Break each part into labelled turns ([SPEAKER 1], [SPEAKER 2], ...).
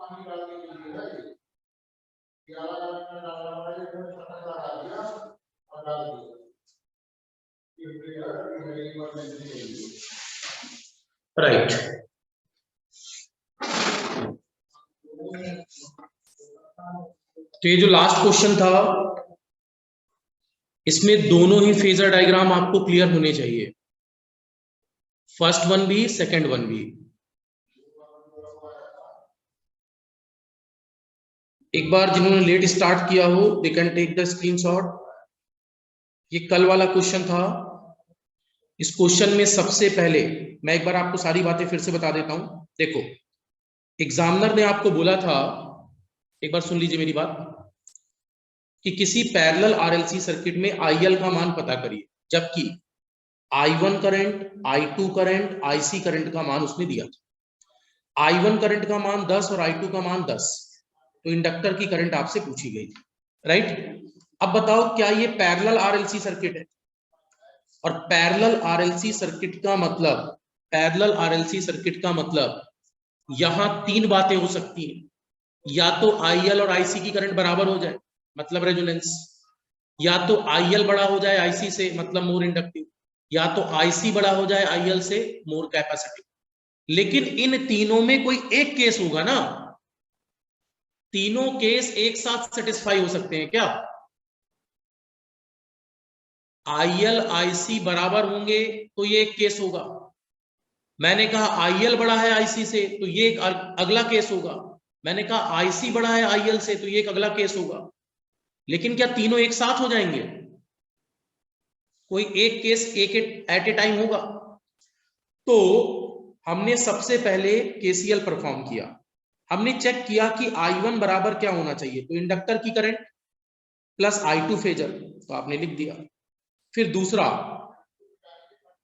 [SPEAKER 1] पानी डालने के लिए है राइट। तो ये जो लास्ट क्वेश्चन था इसमें दोनों ही फेजर डायग्राम आपको क्लियर होने चाहिए, फर्स्ट वन भी सेकंड वन भी। एक बार जिन्होंने लेट स्टार्ट किया हो they can take the screenshot. ये कल वाला क्वेश्चन था। इस क्वेश्चन में सबसे पहले मैं एक बार आपको सारी बातें फिर से बता देता हूं। देखो, एग्जामिनर ने आपको बोला था, एक बार सुन लीजिए मेरी बात, कि किसी पैरेलल आरएलसी सर्किट में आईएल का मान पता करिए, जबकि I1 current, I2 current, IC current का मान उसने दिया था। I1 करंट का मान 10 और I2 का मान 10, तो इंडक्टर की करंट आपसे पूछी गई, राइट। अब बताओ क्या ये पैरेलल आरएलसी सर्किट है? और पैरेलल आरएलसी सर्किट का मतलब, पैरेलल आरएलसी सर्किट का मतलब यहां तीन बातें हो सकती हैं। या तो आईएल और आईसी की करंट बराबर हो जाए, मतलब रेजोनेंस, या तो आईएल बड़ा हो जाए आईसी से, मतलब मोर इंडक्टिव, या तो आईसी बड़ा हो जाए आईएल से, मोर कैपेसिटिव। लेकिन इन तीनों में कोई एक केस होगा ना, तीनों केस एक साथ सेटिस्फाई हो सकते हैं क्या? आईएल आईसी बराबर होंगे तो ये एक केस होगा। मैंने कहा आईएल बड़ा है आईसी से तो ये एक अगला केस होगा। मैंने कहा आईसी बड़ा है आईएल से तो ये एक अगला केस होगा। लेकिन क्या तीनों एक साथ हो जाएंगे? कोई एक केस एक एट ए टाइम होगा। तो हमने सबसे पहले केसीएल परफॉर्म किया। हमने चेक किया कि I1 बराबर क्या होना चाहिए, तो इंडक्टर की करंट प्लस I2 फेजर, तो आपने लिख दिया। फिर दूसरा,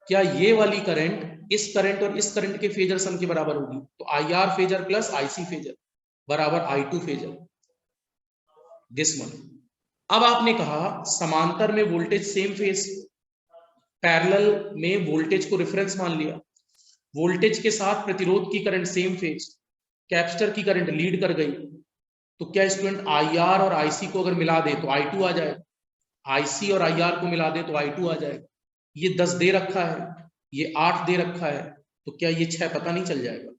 [SPEAKER 1] क्या ये वाली करंट इस करंट और इस करंट के फेजर सम के बराबर होगी, तो IR phasor plus IC phasor बराबर I2 फेजर, दिस वन। अब आपने कहा समांतर में वोल्टेज सेम फेज, पैरेलल में वोल्टेज को रेफरेंस मान लिया, वोल्टेज के साथ प्रतिरोध की करंट सेम फेज, कैपेसिटर की करंट लीड कर गई, तो क्या स्टूडेंट IR और IC को अगर मिला दे तो I2 आ जाएगा, IC और IR को मिला दे तो I2 आ जाएगा। ये 10 दे रखा है, ये 8 दे रखा है, तो क्या ये 6 पता नहीं चल जाएगा?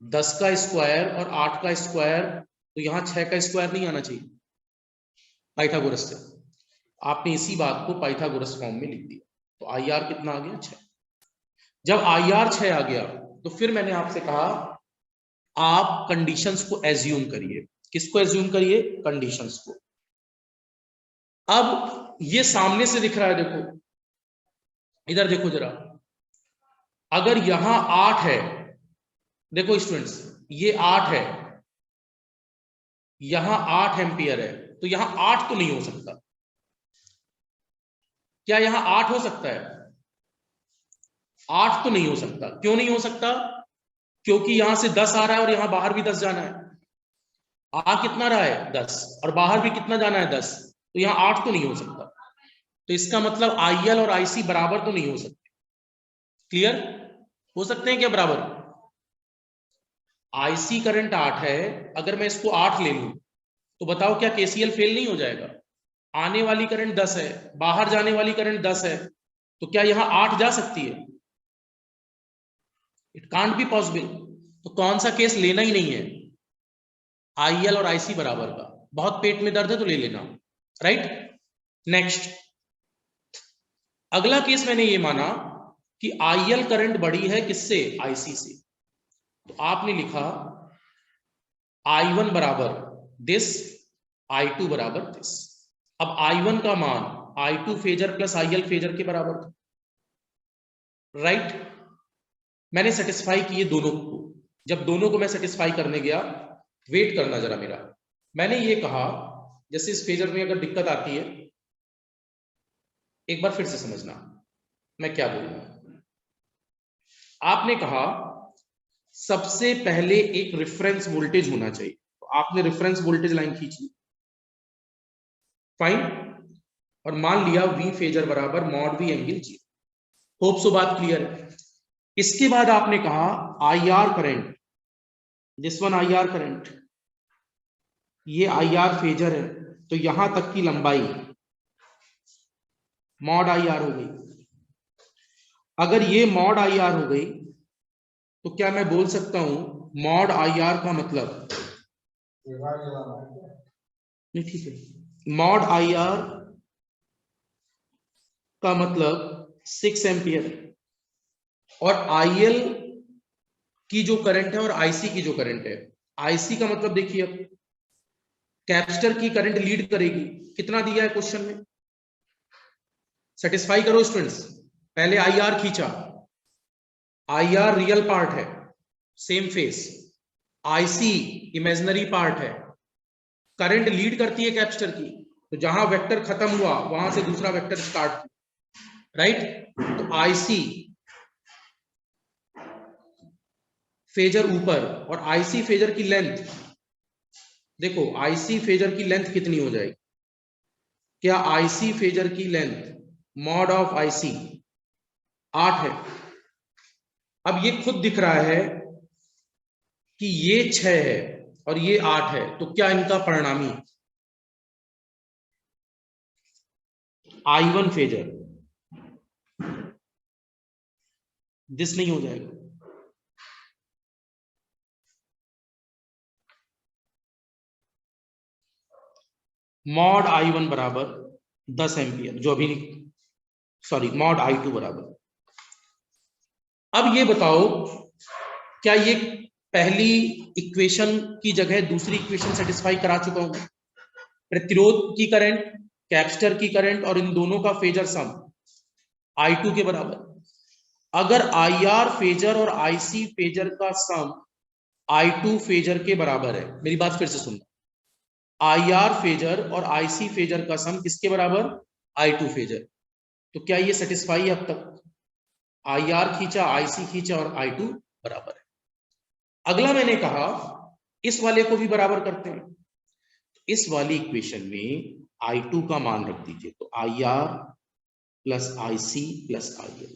[SPEAKER 1] 10 का स्क्वायर और 8 का स्क्वायर, तो यहां 6 का स्क्वायर नहीं आना चाहिए पाइथागोरस से। आपने इसी बात को पाइथागोरस फॉर्म में लिख दिया, तो IR कितना आ गया? 6। जब IR 6 आ गया तो फिर मैंने आपसे कहा आप कंडीशंस को एज्यूम करिए। किसको एज्यूम करिए? कंडीशंस को। अब ये सामने से दिख रहा है, देखो इधर देखो जरा, अगर यहां 8 है, देखो स्टूडेंट्स ये 8 है, यहां 8 एम्पियर है, तो यहां 8 तो नहीं हो सकता। क्या यहां 8 हो सकता है? 8 तो नहीं हो सकता। क्यों नहीं हो सकता? क्योंकि यहां से 10 आ रहा है और यहां बाहर भी 10 जाना है। आ कितना रहा है? 10, और बाहर भी कितना जाना है? 10, तो यहां 8 तो नहीं हो सकता। तो इसका मतलब IL और IC बराबर तो नहीं हो सकते। क्लियर? हो सकते हैं क्या बराबर? IC करंट 8 है, अगर मैं इसको 8 ले लूं तो बताओ क्या KCL फेल नहीं हो जाएगा? आने वाली करंट 10 है, बाहर जाने वाली करंट 10 है, तो क्या यहां 8 जा सकती है? It can't be possible. तो कौन सा केस लेना ही नहीं है? IL और IC बराबर का। बहुत पेट में दर्द है तो ले लेना, राइट। नेक्स्ट, अगला केस मैंने ये माना कि IL करंट बड़ी है किससे? IC से, तो आपने लिखा I1 बराबर दिस, I2 बराबर दिस। अब I1 का मान I2 phasor plus IL phasor के बराबर था, राइट। मैंने सेटिस्फाई किए दोनों को। जब दोनों को मैं सेटिस्फाई करने गया, वेट करना जरा मेरा, मैंने ये कहा जैसे इस फेजर में अगर दिक्कत आती है, एक बार फिर से समझना मैं क्या बोल रहा हूं। आपने कहा सबसे पहले एक रेफरेंस वोल्टेज होना चाहिए, तो आपने रेफरेंस वोल्टेज लाइन खींची, फाइन, और मान लिया V फेजर बराबर mod V angle 0। Hope so बात क्लियर है। इसके बाद आपने कहा IR current, this one IR current, ये IR फेजर है, तो यहां तक की लंबाई मॉड IR हो गई। अगर ये मॉड IR हो गई तो क्या मैं बोल सकता हूं मॉड IR का मतलब, नहीं ठीक है, मॉड IR का मतलब 6 एम्पियर, और IL की जो करंट है और IC की जो करंट है, IC का मतलब देखिए अब कैपेसिटर की करंट लीड करेगी, कितना दिया है क्वेश्चन में, सेटिस्फाई करो स्टूडेंट्स। पहले IR खींचा, IR रियल पार्ट है, same face, IC imaginary part है, करंट लीड करती है कैपेसिटर की, तो जहां वेक्टर खत्म हुआ वहां से दूसरा वेक्टर स्टार्ट, राइट। तो IC फेजर ऊपर और IC फेजर की लेंथ, देखो IC फेजर की लेंथ कितनी हो जाएगी, क्या IC फेजर की लेंथ मॉड ऑफ IC 8 है। अब ये खुद दिख रहा है कि ये 6 है और ये 8 है, तो क्या इनका परिणामी I1 फेजर दिस नहीं हो जाएगा, मॉड I1 बराबर 10 एम्पियर, जो अभी, सॉरी, मॉड I2 बराबर। अब ये बताओ क्या ये पहली इक्वेशन की जगह दूसरी इक्वेशन सेटिस्फाई करा चुका हूं, प्रतिरोध की करंट, कैपेसिटर की करंट और इन दोनों का फेजर सम I2 के बराबर। अगर IR फेजर और IC फेजर का सम I2 फेजर के बराबर है, मेरी बात फिर से सुनना, IR फेजर और IC फेजर का सम किसके बराबर, I2 फेजर, तो क्या ये सेटिस्फाई है अब तक, IR खींचा, IC खींचा और I2 बराबर है। अगला मैंने कहा इस वाले को भी बराबर करते हैं, इस वाली इक्वेशन में I2 का मान रख दीजिए, तो IR plus IC plus IL।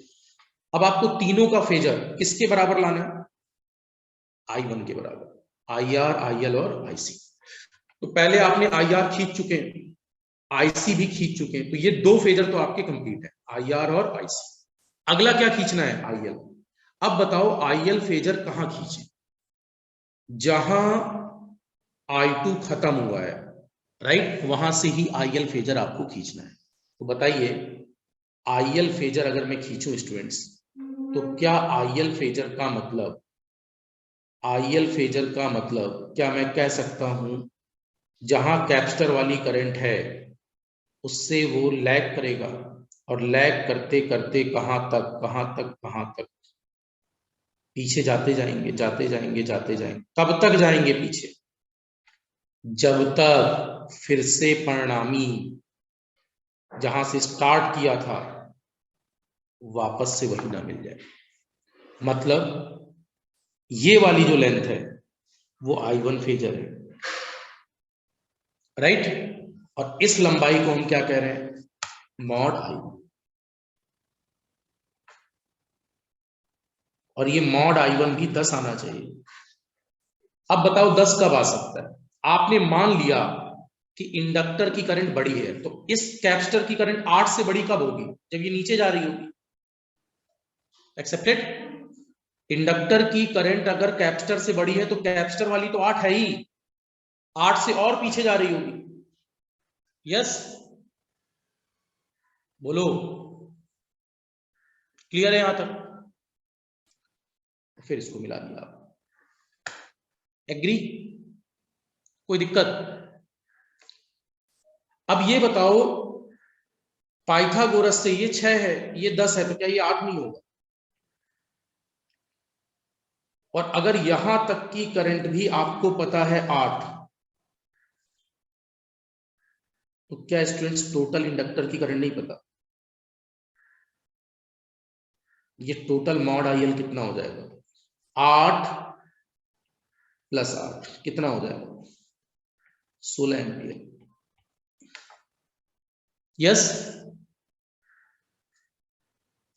[SPEAKER 1] अब आपको तीनों का फेजर किसके बराबर लाना है, I1 के बराबर, IR IL और IC। तो पहले आपने IR खींच चुके हैं, IC भी खींच चुके हैं, तो ये दो फेजर तो आपके कंप्लीट है, IR और IC। अगला क्या खींचना है, IL। अब बताओ IL फेजर कहां खींचे, जहां I2 खत्म हुआ है, राइट, वहां से ही IL फेजर आपको खींचना है। तो बताइए IL फेजर अगर मैं खींचूं स्टूडेंट्स, तो क्या IL फेजर का मतलब, IL फेजर का मतलब क्या मैं कह सकता हूं जहां कैपेसिटर वाली करंट है उससे वो लैग करेगा, और लैग करते करते कहां तक कहां तक कहां तक, पीछे जाते जाएंगे जाते जाएंगे जाते जाएंगे, कब तक जाएंगे पीछे, जब तक फिर से परिणामी जहां से स्टार्ट किया था वापस से वही ना मिल जाए। मतलब ये वाली जो लेंथ है वो I1 फेजर है, राइट, और इस लंबाई को हम क्या कह रहे हैं, मॉड I1, और ये मॉड I1 भी 10 आना चाहिए। अब बताओ 10 कब आ सकता है, आपने मान लिया कि इंडक्टर की करंट बड़ी है, तो इस कैपेसिटर की करंट 8 से बड़ी कब होगी, जब ये नीचे जा रही होगी, एक्सेप्टेड। इंडक्टर की करंट अगर कैपेसिटर से बड़ी है तो कैपेसिटर वाली तो 8 है ही, 8 से और पीछे जा रही होगी, यस, बोलो, क्लियर है यहां तक, फिर इसको मिला दिया आप, एग्री, कोई दिक्कत। अब ये बताओ पाइथागोरस से ये 6 है, ये 10 है, तो क्या ये 8 नहीं होगा, और अगर यहां तक की करंट भी आपको पता है 8, तो क्या स्टूडेंट्स टोटल इंडक्टर की करंट नहीं पता, ये टोटल मॉड IL कितना हो जाएगा, 8 प्लस 8 कितना हो जाएगा? 16 एम्पियर। यस,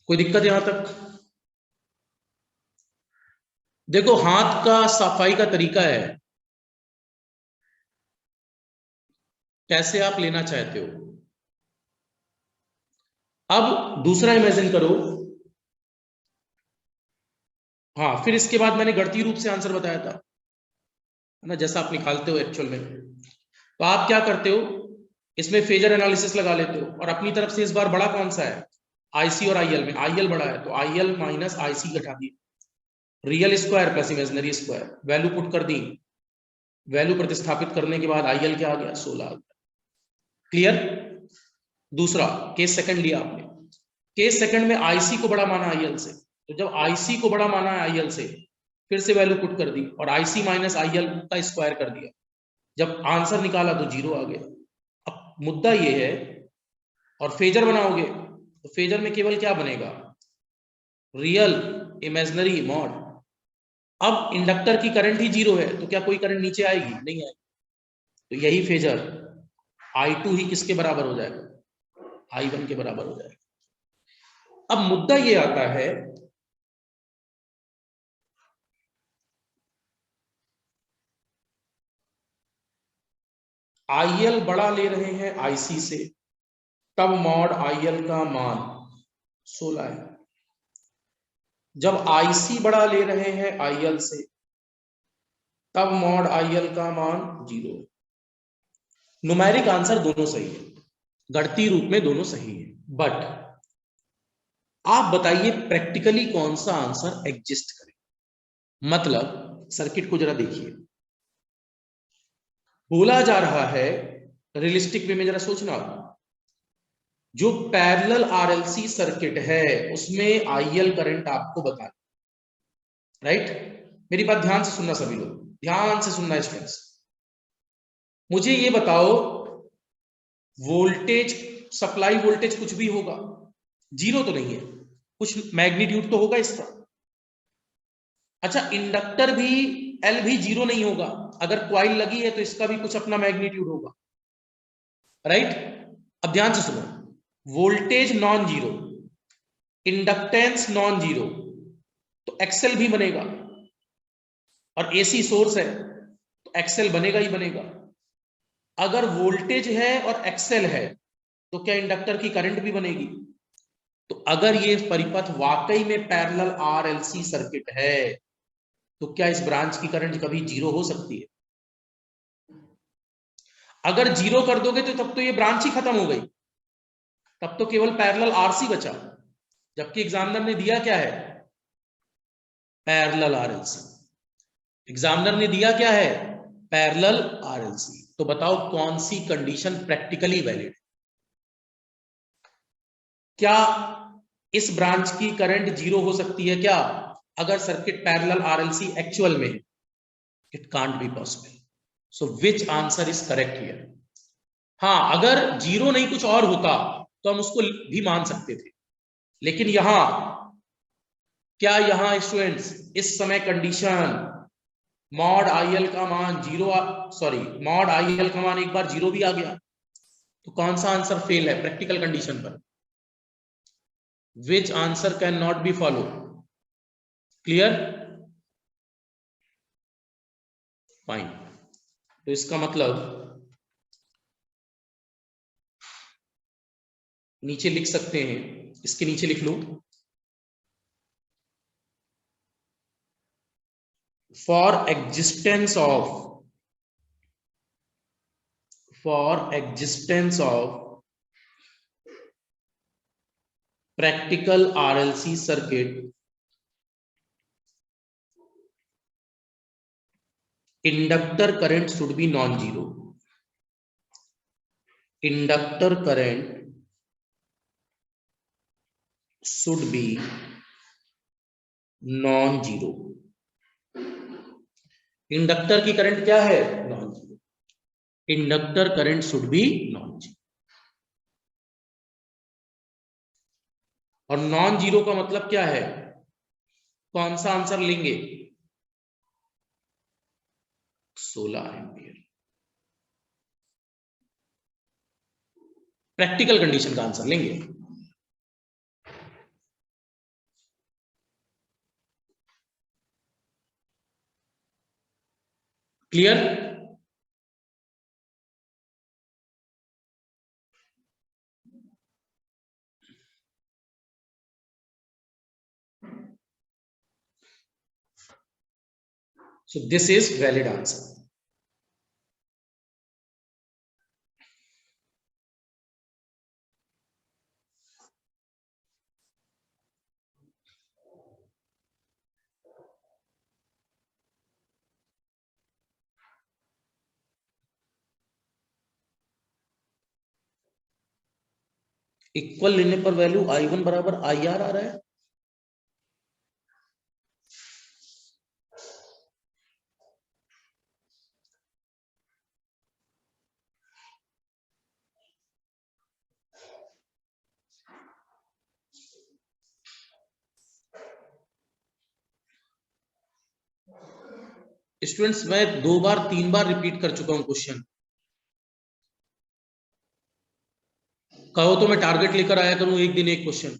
[SPEAKER 1] कोई दिक्कत यहां तक? देखो हाथ का सफाई का तरीका है, कैसे आप लेना चाहते हो। अब दूसरा इमेजिन करो, हाँ फिर इसके बाद मैंने गणितीय रूप से आंसर बताया था, है ना, जैसा आप निकालते हो एक्चुअल में। तो आप क्या करते हो, इसमें फेजर एनालिसिस लगा लेते हो और अपनी तरफ से इस बार बड़ा कौन सा है, आईसी और आईएल में आईएल बड़ा है तो आईएल माइनस आईसी घटा दिए, real square plus imaginary square, value put कर दी, वैल्यू प्रतिस्थापित करने के बाद आईएल क्या आ गया, 16 आ गया। क्लियर? दूसरा केस सेकंड लिया आपने, केस सेकंड में आईसी को बड़ा माना आईएल से, तो जब आईसी को बड़ा माना है आईएल से, फिर से वैल्यू पुट कर दी और आईसी माइनस आईएल का स्क्वायर कर दिया, जब आंसर निकाला तो 0 आ गया। अब मुद्दा ये है, और फेजर बनाओगे तो फेजर में केवल क्या बनेगा, रियल इमेजिनरी मॉड। अब इंडक्टर की करंट ही 0 है तो क्या कोई करंट नीचे आएगी, नहीं आएगी, तो यही फेजर I2 ही किसके बराबर हो जाएगा, I1 के बराबर हो जाएगा। अब मुद्दा ये आता है, IL बड़ा ले रहे हैं IC से, तब मॉड IL का मान 16 है, जब IC बड़ा ले रहे हैं IL से, तब मॉड IL का मान 0 है। न्यूमेरिक आंसर दोनों सही है, गणितीय रूप में दोनों सही है, बट आप बताइए प्रैक्टिकली कौन सा आंसर एग्जिस्ट करे। मतलब सर्किट को जरा देखिए, बोला जा रहा है, रियलिस्टिक वे में जरा सोचना, जो पैरेलल आरएलसी सर्किट है उसमें आईएल करंट आपको बताना, राइट? मेरी बात ध्यान से सुनना सभी लोग, ध्यान से सुनना स्टूडेंट्स। मुझे ये बताओ, वोल्टेज, सप्लाई वोल्टेज कुछ भी होगा, 0 तो नहीं है, कुछ मैग्नीट्यूड तो होगा इसका। अच्छा, इंडक्टर भी एल भी 0 नहीं होगा, अगर क्वाइल लगी है तो इसका भी कुछ अपना मैग्नीट्यूड होगा, राइट? अब ध्यान से सुनो, voltage non zero, inductance non zero, तो एक्सेल भी बनेगा, और एसी सोर्स है तो एक्सेल बनेगा ही बनेगा। अगर वोल्टेज है और एक्सेल है तो क्या इंडक्टर की करंट भी बनेगी? तो अगर ये परिपथ वाकई में पैरेलल आरएलसी सर्किट है तो क्या इस ब्रांच की करंट कभी 0 हो सकती है? अगर 0 कर दोगे तो तब तो ये ब्रांच ही खत्म हो गई, तब तो केवल पैरेलल आरसी बचा, जबकि एग्जामिनर ने दिया क्या है, पैरेलल आरएलसी। एग्जामिनर ने दिया क्या है, पैरेलल आरएलसी। तो बताओ कौन सी कंडीशन प्रैक्टिकली वैलिड? क्या इस ब्रांच की करंट 0 हो सकती है क्या, अगर सर्किट पैरेलल आरएलसी एक्चुअल में? It can't be possible. So which answer is correct here? हाँ, अगर 0 नहीं कुछ और होता तो हम उसको भी मान सकते थे, लेकिन यहां क्या, यहां स्टूडेंट्स इस समय कंडीशन मॉड आईएल का मान 0, सॉरी मॉड आईएल का मान एक बार 0 भी आ गया, तो कौन सा आंसर फेल है प्रैक्टिकल कंडीशन पर? विच answer can not be follow? Clear? Fine. तो इसका मतलब नीचे लिख सकते हैं, इसके नीचे लिख लो, for existence of practical RLC circuit, inductor current should be non-zero. Inductor current should be non-zero. Inductor की करंट क्या है, non zero. Inductor current should be non zero, और नॉन जीरो का मतलब क्या है, कौन सा आंसर लेंगे? 16 एम्पियर। प्रैक्टिकल कंडीशन का आंसर लेंगे। Clear? So this is valid answer. Equal लेने पर वैल्यू I1 बराबर IR आ रहा है। स्टूडेंट्स मैं 2 बार 3 बार रिपीट कर चुका हूं क्वेश्चन। कहो तो मैं टारगेट लेकर आया करूं एक दिन एक क्वेश्चन।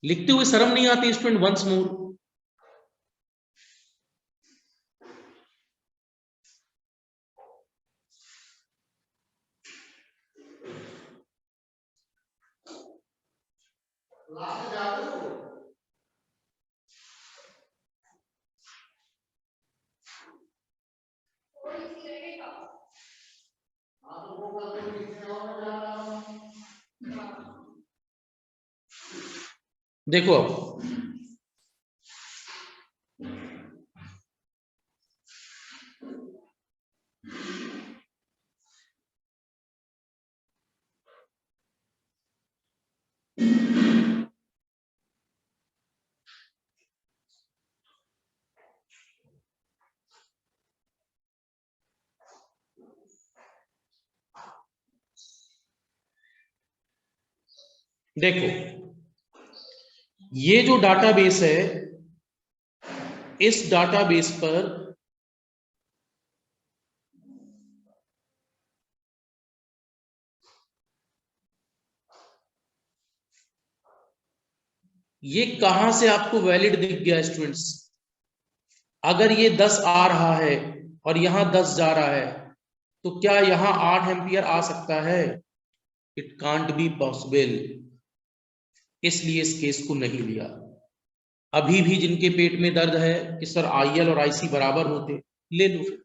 [SPEAKER 1] लिखते हुए शर्म नहीं आती स्टूडेंट? वंस मोर, देखो अब देखो, ये जो डाटाबेस है, इस डाटाबेस पर ये कहां से आपको वैलिड दिख गया स्टूडेंट्स? अगर ये 10 आ रहा है और यहां 10 जा रहा है, तो क्या यहां 8 एम्पियर आ सकता है? It can't be possible. इसलिए इस केस को नहीं लिया। अभी भी जिनके पेट में दर्द है कि सर IL और IC बराबर होते, ले लो, फिर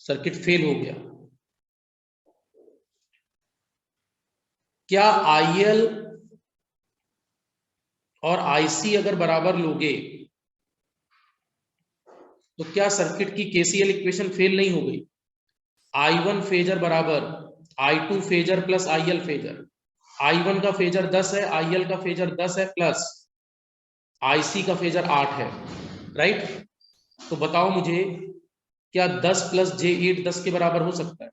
[SPEAKER 1] सर्किट फेल हो गया। क्या IL और IC अगर बराबर लोगे तो क्या सर्किट की KCL इक्वेशन फेल नहीं हो गई? I1 फेजर बराबर I2 phasor plus IL phasor. I1 का फेजर 10 है, IL का फेजर 10 है, प्लस IC का फेजर 8 है, राइट? तो बताओ मुझे, क्या 10 प्लस J8 10 के बराबर हो सकता है?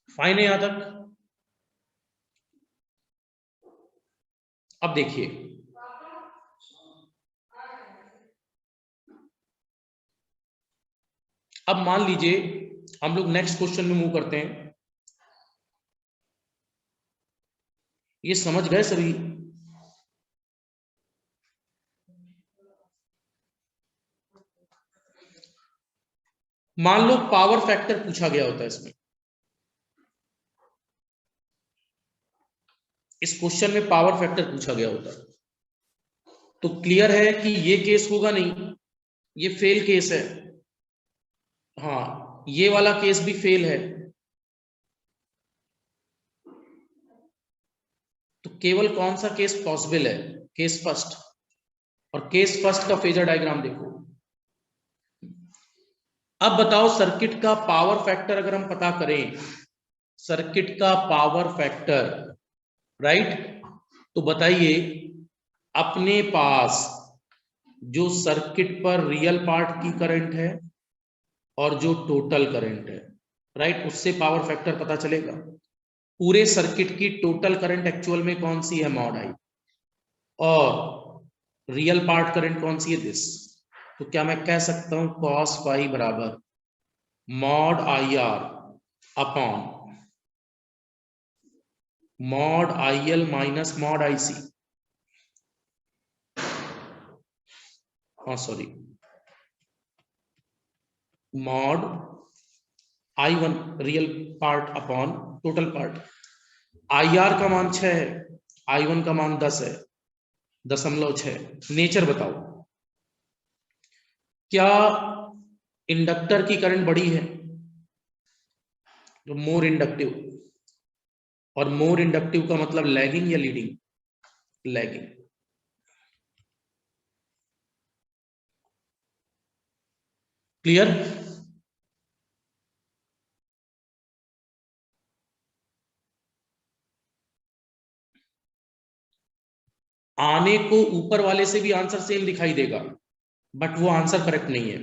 [SPEAKER 1] फाइन है यहां तक? अब देखिए, अब मान लीजिए हम लोग नेक्स्ट क्वेश्चन में मूव करते हैं। ये समझ गए सभी? मान लो पावर फैक्टर पूछा गया होता है इसमें, इस क्वेश्चन में पावर फैक्टर पूछा गया होता, तो क्लियर है कि ये केस होगा नहीं, ये फेल केस है। हाँ, ये वाला केस भी फेल है। तो केवल कौन सा केस पॉसिबल है? Case first. और केस फर्स्ट का फेजर डायग्राम देखो। अब बताओ सर्किट का पावर फैक्टर अगर हम पता करें, सर्किट का पावर फैक्टर, राइट, तो बताइए अपने पास जो सर्किट पर रियल पार्ट की करंट है और जो टोटल करंट है, राइट, उससे पावर फैक्टर पता चलेगा। पूरे सर्किट की टोटल करंट एक्चुअल में कौन सी है? मॉड आई। और रियल पार्ट करंट कौन सी है? दिस। तो क्या मैं कह सकता हूं cos फाई बराबर mod I R upon mod I L minus mod I C. हाँ sorry, mod I one real part upon total part. I R का मान 6 है, आई वन का मान 10 है, 0.6। नेचर बताओ, क्या इंडक्टर की करंट बड़ी है? तो मोर इंडक्टिव। और मोर इंडक्टिव का मतलब लैगिंग या लीडिंग? लैगिंग। क्लियर? आने को ऊपर वाले से भी आंसर सेम दिखाई देगा, बट वो आंसर करेक्ट नहीं है।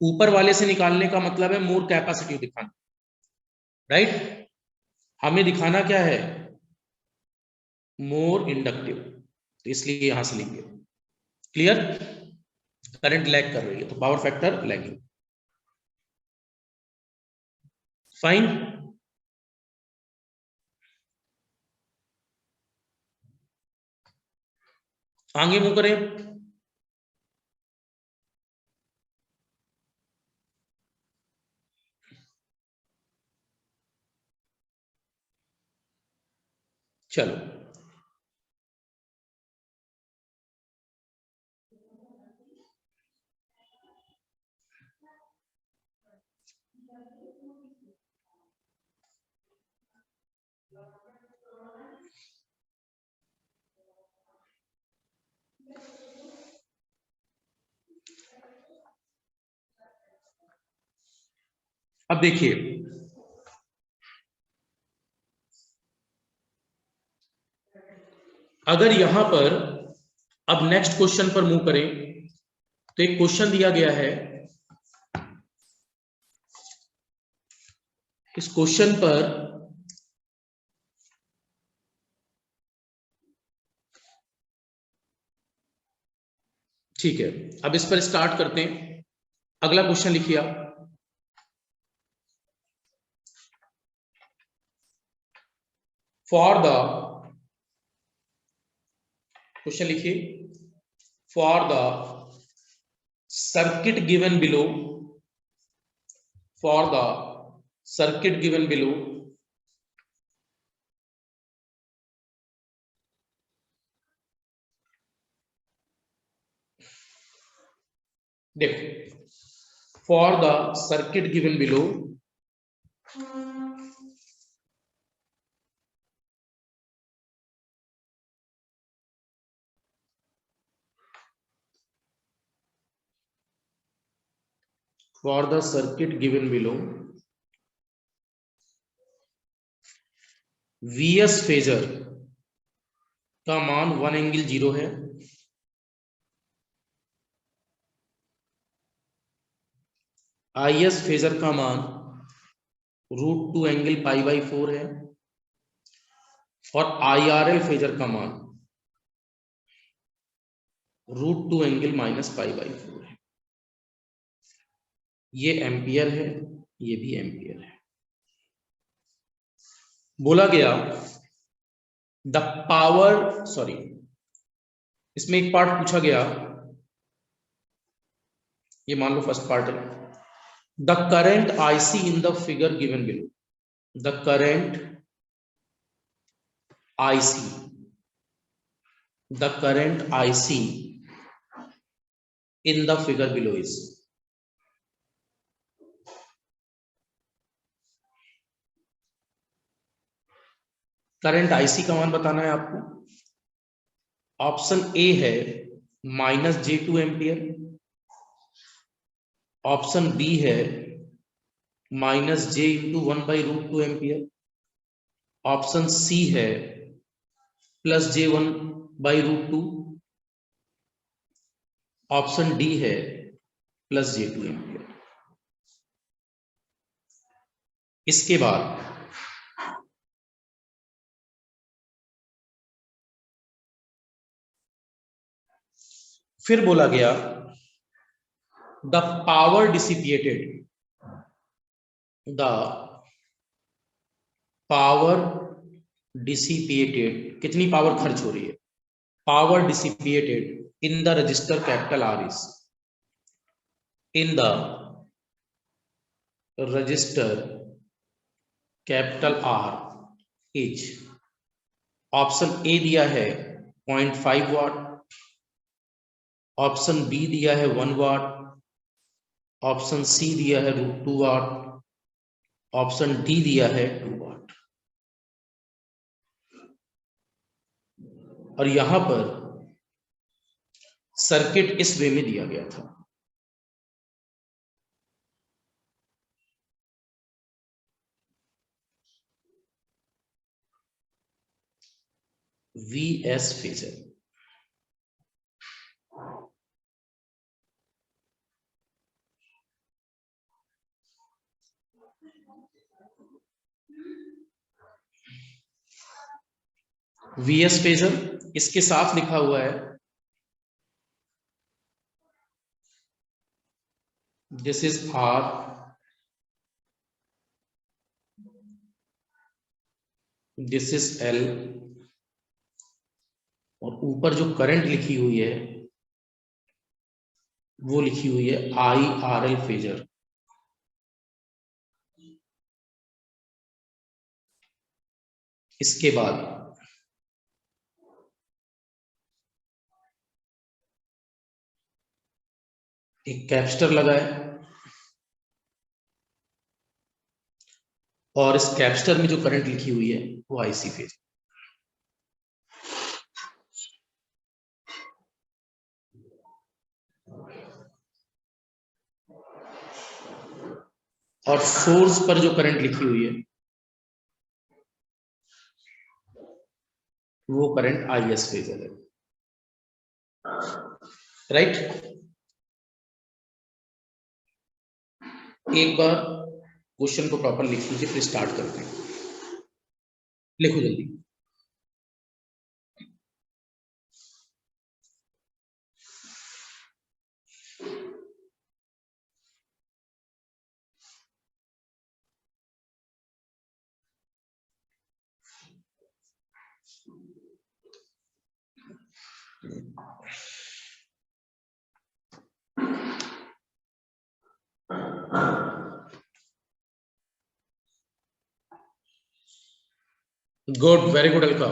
[SPEAKER 1] ऊपर वाले से निकालने का मतलब है मोर कैपेसिटी दिखाना, राइट। हमें दिखाना क्या है? मोर इंडक्टिव, तो इसलिए यहां से लेंगे। क्लियर? करंट लैग कर रही है तो पावर फैक्टर लैगिंग। फाइन। आगे मूव करें। चलो, अब देखिए, अगर यहां पर अब नेक्स्ट क्वेश्चन पर मूव करें तो एक क्वेश्चन दिया गया है। इस क्वेश्चन पर ठीक है, अब इस पर स्टार्ट करते हैं। अगला क्वेश्चन लिखिए आप। फॉर द, क्वेश्चन लिखिए, for the circuit given below, for the circuit given below देखो, for the circuit given below for the circuit given below, Vs phasor का मान 1 ∠0 है, Is फेजर का मान √2 ∠π/4 है, और IRL फेजर का मान √2 ∠ -π/4 है। ये एम्पियर है, ये भी एम्पियर है। बोला गया द पावर, सॉरी, इसमें एक पार्ट पूछा गया, ये मान लो फर्स्ट पार्ट है। The current IC in the figure given below, the current IC, the current IC in the figure below is, current IC का मान बताना है आपको। ऑप्शन ए है -J2 एम्पियर, ऑप्शन बी है -J × 1/√2 एम्पियर, ऑप्शन सी है +J1/√2, option D है +J2 ampere. इसके बाद फिर बोला गया the power dissipated, the power dissipated, कितनी पावर खर्च हो रही है, power dissipated in the resistor capital R is, in the resistor capital R is, option A दिया है 0.5 वाट, ऑप्शन बी दिया है 1 वाट, ऑप्शन सी दिया है √2 वाट, ऑप्शन डी दिया है 2 वाट। और यहां पर सर्किट इस वे में दिया गया था। VS फेजर, VS फेजर इसके साथ लिखा हुआ है this is R, this is L, और ऊपर जो करंट लिखी हुई है वो लिखी हुई है IRL फेजर। इसके बाद एक कैपेसिटर लगा है और इस कैपेसिटर में जो करंट लिखी हुई है वो IC फेज। और सोर्स पर जो करंट लिखी हुई है वो करंट IS फेजर है, राइट। एक बार क्वेश्चन को प्रॉपर लिख लीजिए फिर स्टार्ट करते हैं। लिखो जल्दी। Good, very good Alka.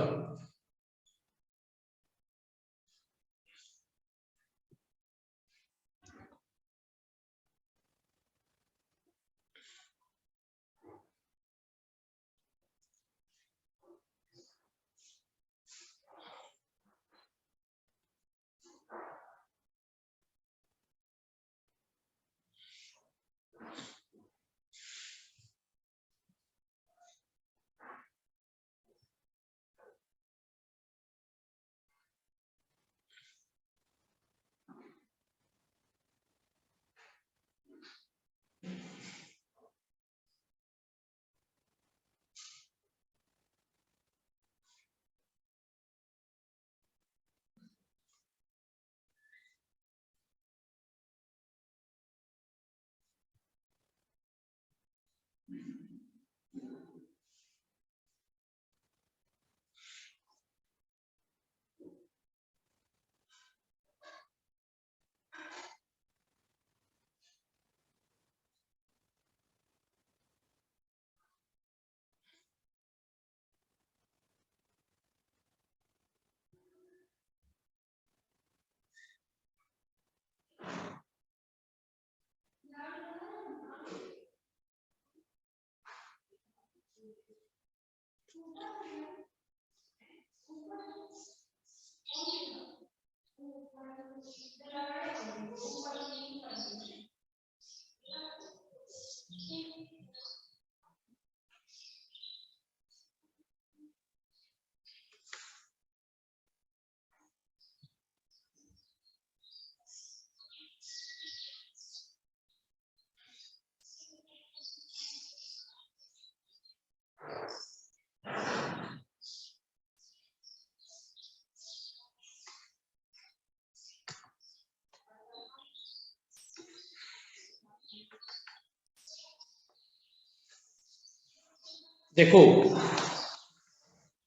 [SPEAKER 1] देखो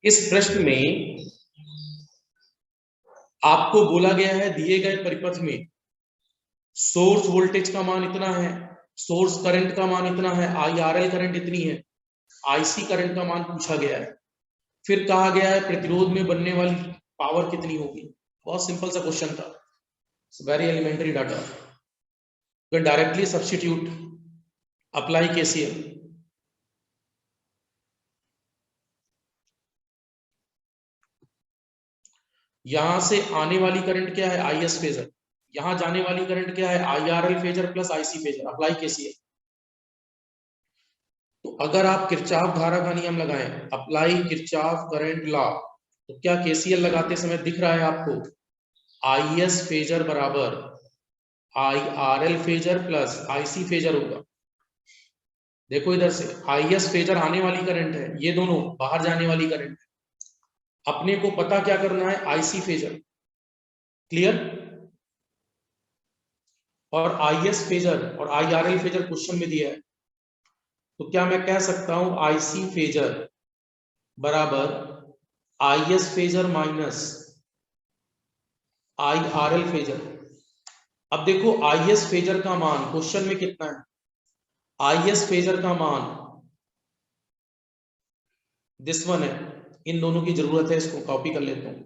[SPEAKER 1] इस प्रश्न में आपको बोला गया है दिए गए परिपथ में सोर्स वोल्टेज का मान इतना है, सोर्स करंट का मान इतना है, IRL करंट इतनी है, IC करंट का मान पूछा गया है, फिर कहा गया है प्रतिरोध में बनने वाली पावर कितनी होगी। बहुत सिंपल सा क्वेश्चन था, very elementary data. Directly substitute, apply KCL। यहां से आने वाली करंट क्या है, IS फेजर, यहां जाने वाली करंट क्या है, IRL phasor plus IC phasor, apply KCL। तो अगर आप किरचॉफ धारा का नियम लगाएं, अप्लाई किरचॉफ करंट लॉ, तो क्या KCL लगाते समय दिख रहा है आपको, IS फेजर बराबर IRL phasor plus IC phasor होगा। देखो इधर से IS फेजर आने वाली करंट है, ये दोनों बाहर जाने वाली करंट है, अपने को पता क्या करना है, IC फेजर। क्लियर? और IS फेजर और IRL फेजर क्वेश्चन में दिया है, तो क्या मैं कह सकता हूं IC फेजर बराबर IS phasor minus IRL phasor. अब देखो IS फेजर का मान क्वेश्चन में कितना है, IS फेजर का मान दिस वन है, इन दोनों की जरूरत है, इसको कॉपी कर लेता हूं।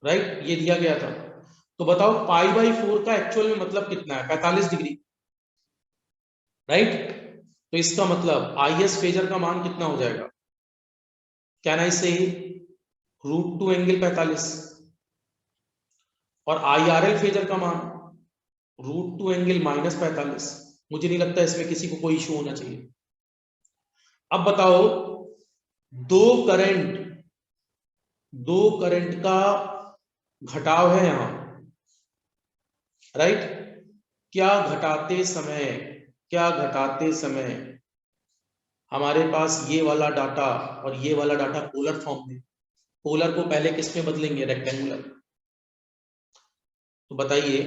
[SPEAKER 1] राइट, ये दिया गया था। तो बताओ π/4 का एक्चुअल में मतलब कितना है, 45 डिग्री। राइट, तो इसका मतलब IS फेजर का मान कितना हो जाएगा, कैन आई से √2 एंगल 45, और IRL फेजर का मान √2 एंगल -45। मुझे नहीं लगता इसमें किसी को कोई इशू होना चाहिए। अब बताओ दो करंट का घटाव है यहां। राइट, क्या घटाते समय हमारे पास ये वाला डाटा और ये वाला डाटा पोलर फॉर्म में, पोलर को पहले किस में बदलेंगे, रेक्टेंगुलर। तो बताइए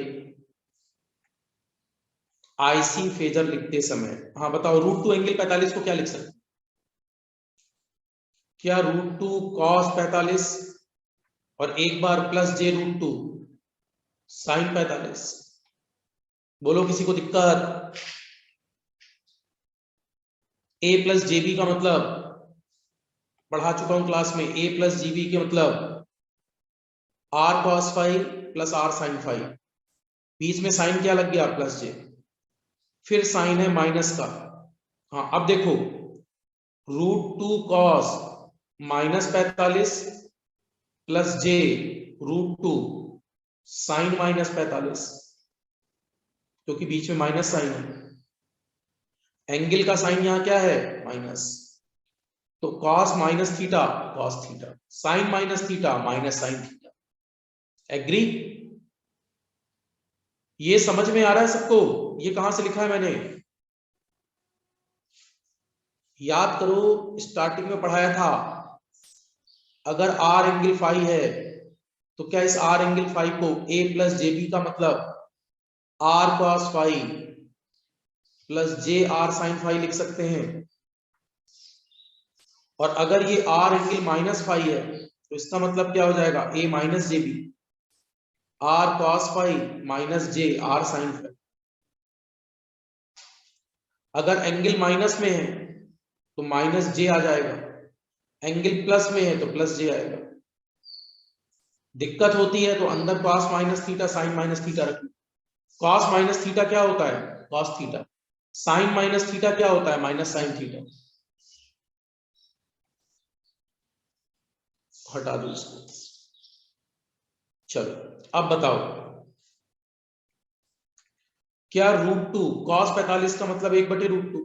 [SPEAKER 1] IC फेजर लिखते समय, हाँ बताओ √2 एंगल 45 को क्या लिख सकते, क्या √2 cos 45 और एक बार प्लस j√2 sin 45। बोलो किसी को दिक्कत? A प्लस JB का मतलब पढ़ा चुका हूं क्लास में, A प्लस GB के मतलब R cos 5 plus R sin 5, बीच में साइन क्या लग गया, प्लस j, फिर साइन है माइनस का। हाँ अब देखो √2 cos -45 प्लस j √2 साइन -45, क्योंकि बीच में माइनस साइन है, एंगल का साइन यहां क्या है, माइनस, तो cos minus theta cos theta, sine minus theta minus sine theta. Agree? ये समझ में आ रहा है सबको? ये कहां से लिखा है मैंने, याद करो स्टार्टिंग में पढ़ाया था, अगर R एंगल फाई है तो क्या इस R एंगल फाई को A प्लस JB का मतलब R cos phi plus JR sin phi लिख सकते हैं। और अगर ये R एंगल माइनस फाई है तो इसका मतलब क्या हो जाएगा, A minus JB R cos phi minus JR sin phi. अगर एंगल माइनस में है तो माइनस j आ जाएगा, एंगल प्लस में है तो प्लस j आएगा। दिक्कत होती है तो अंदर cos minus theta sine minus theta रखना। cos माइनस थीटा क्या होता है, cos theta, sine minus theta क्या होता है, माइनस साइन थीटा। हटा दो इसको। चलो अब बताओ, क्या √2 cos 45 का मतलब 1/√2,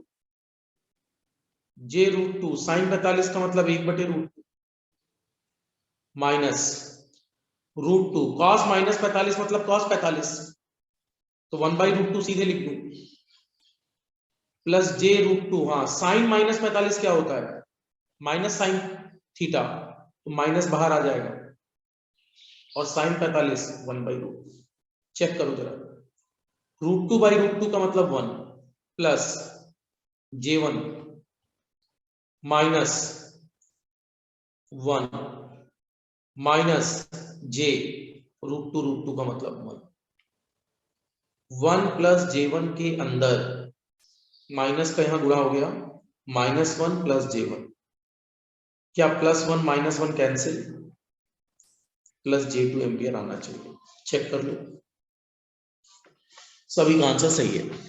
[SPEAKER 1] j√2 साइन 45 का मतलब 1/√2 माइनस √2 cos -45 मतलब cos 45, तो 1/√2 सीधे लिख दूं, प्लस j√2, हाँ साइन -45 क्या होता है, माइनस साइन थीटा, तो माइनस बाहर आ जाएगा, और साइन 45 1/√2। चेक करो जरा, √2/√2 का मतलब 1, plus J1 minus 1 minus J √2 का मतलब 1 प्लस J1 के अंदर माइनस का यहां गुणा हो गया, -1 प्लस J1, क्या +1 -1 कैंसिल, प्लस J2 एम्पियर आना चाहिए। चेक कर लो, सभी का आंसर सही है।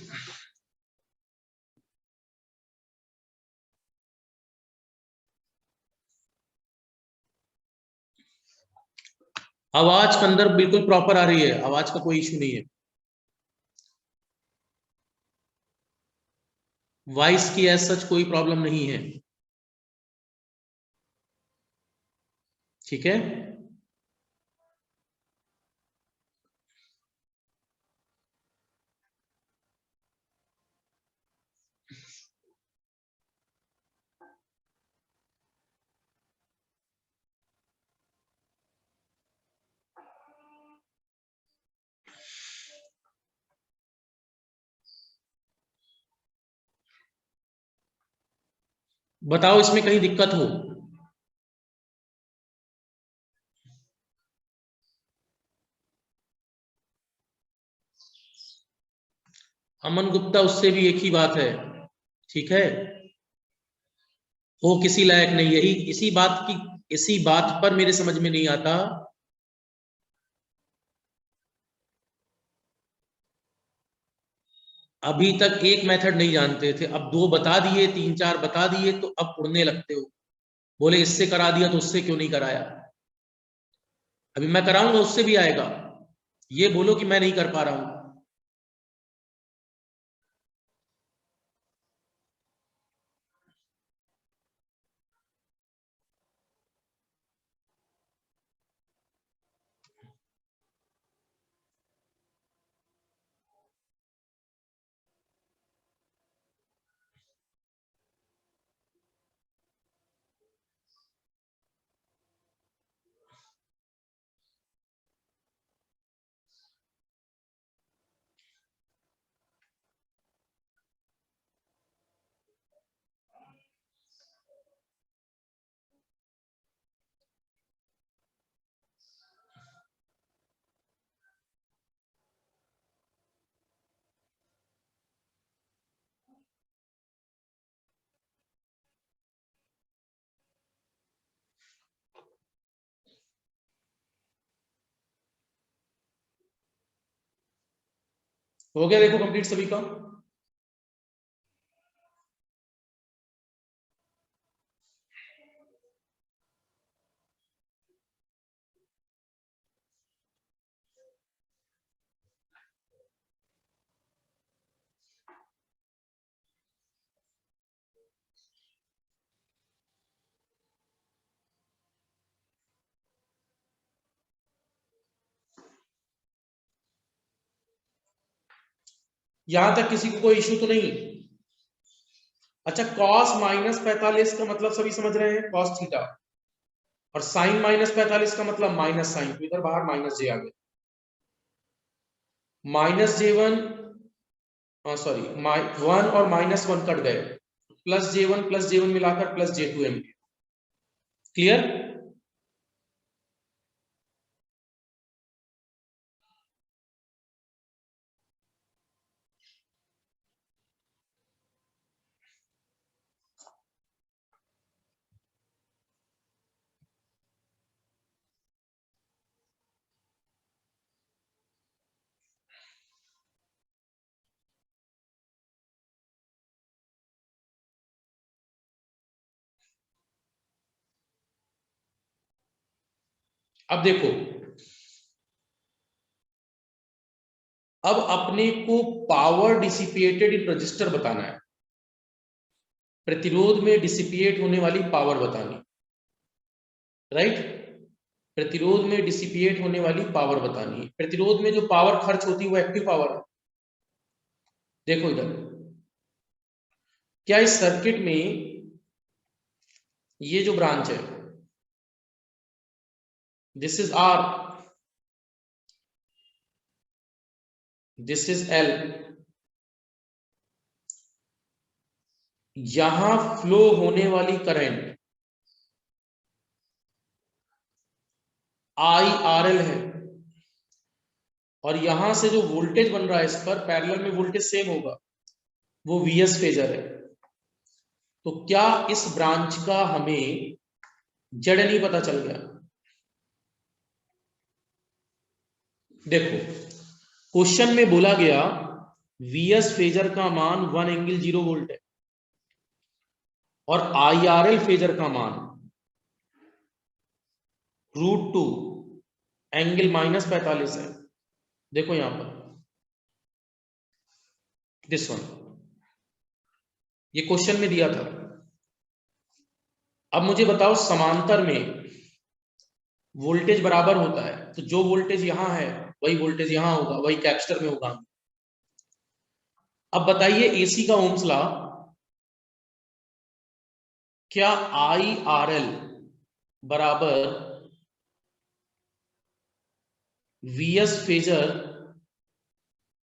[SPEAKER 1] आवाज के अंदर बिल्कुल प्रॉपर आ रही है, आवाज का कोई इशू नहीं है। वॉइस की एज सच कोई प्रॉब्लम नहीं है, ठीक है। बताओ इसमें कहीं दिक्कत हो। अमन गुप्ता, उससे भी एक ही बात है, ठीक है। वो किसी लायक नहीं, यही इसी बात पर मेरे समझ में नहीं आता। अभी तक एक मेथड नहीं जानते थे, अब 2 बता दिए, 3 4 बता दिए, तो अब उड़ने लगते हो। बोले इससे करा दिया तो उससे क्यों नहीं कराया। अभी मैं कराऊंगा, उससे भी आएगा। ये बोलो कि मैं नहीं कर पा रहा हूं। हो गया, देखो कंप्लीट सभी का। यहां तक किसी को कोई इशू तो नहीं। अच्छा, cos -45 का मतलब सभी समझ रहे हैं, cos थीटा, और sin -45 का मतलब माइनस साइन, तो इधर बाहर माइनस जे आ गया, -J1, सॉरी 1 और -1 कट गए, +J1 मिलाकर +J2 एम्पियर। क्लियर। अब देखो, अब अपने को पावर डिसिपेटेड इन रजिस्टर बताना है, प्रतिरोध में डिसिपिएट होने वाली पावर बतानी, राइट। प्रतिरोध में डिसिपिएट होने वाली पावर बतानी है। प्रतिरोध में जो पावर खर्च होती है वो एक्टिव पावर है। देखो इधर, क्या इस सर्किट में ये जो ब्रांच है, this is R, this is L, यहां फ्लो होने वाली करंट IRL है और यहां से जो वोल्टेज बन रहा है इस पर पैरेलल में वोल्टेज सेम होगा, वो VS फेजर है। तो क्या इस ब्रांच का हमें जेड नहीं पता चल गया? देखो क्वेश्चन में बोला गया VS फेजर का मान 1 ∠0 वोल्ट है और IRL फेजर का मान √2 एंगल -45 है। देखो यहां पर दिस वन, ये क्वेश्चन में दिया था। अब मुझे बताओ समांतर में वोल्टेज बराबर होता है तो जो वोल्टेज यहां है वही वोल्टेज यहां होगा, वही कैपेसिटर में होगा। अब बताइए एसी का ओम्स लॉ, क्या IRL बराबर VS phasor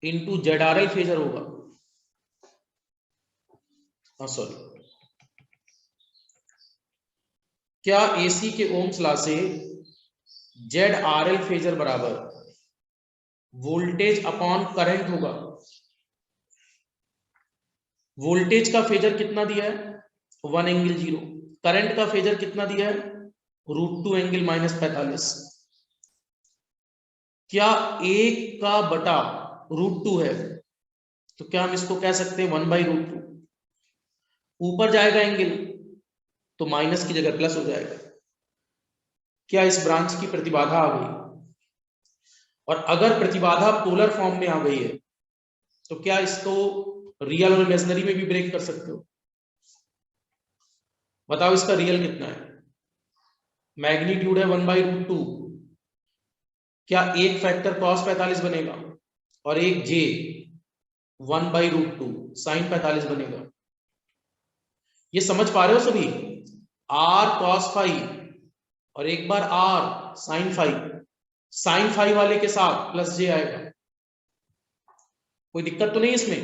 [SPEAKER 1] into ZRL phasor होगा? सॉरी, क्या एसी के ओम्स लॉ से ZRL फेजर बराबर वोल्टेज अपॉन करंट होगा? वोल्टेज का फेजर कितना दिया है? 1 ∠0। करंट का फेजर कितना दिया है? √2 एंगल -45। क्या 1 का बटा √2 है तो क्या हम इसको कह सकते हैं 1/√2? ऊपर जाएगा एंगल तो माइनस की जगह प्लस हो जाएगा। क्या इस ब्रांच की प्रतिबाधा आ गई? और अगर प्रतिबाधा पोलर फॉर्म में आ गई है तो क्या इसको रियल और इमेजिनरी में भी ब्रेक कर सकते हो? बताओ इसका रियल कितना है? मैग्नीट्यूड है 1/√2। क्या एक फैक्टर cos 45 बनेगा और एक j 1/√2 sin 45 बनेगा? ये समझ पा रहे हो सभी? r cos फाइव और एक बार r sin five, sin five वाले के साथ प्लस j आएगा। कोई दिक्कत तो नहीं इसमें,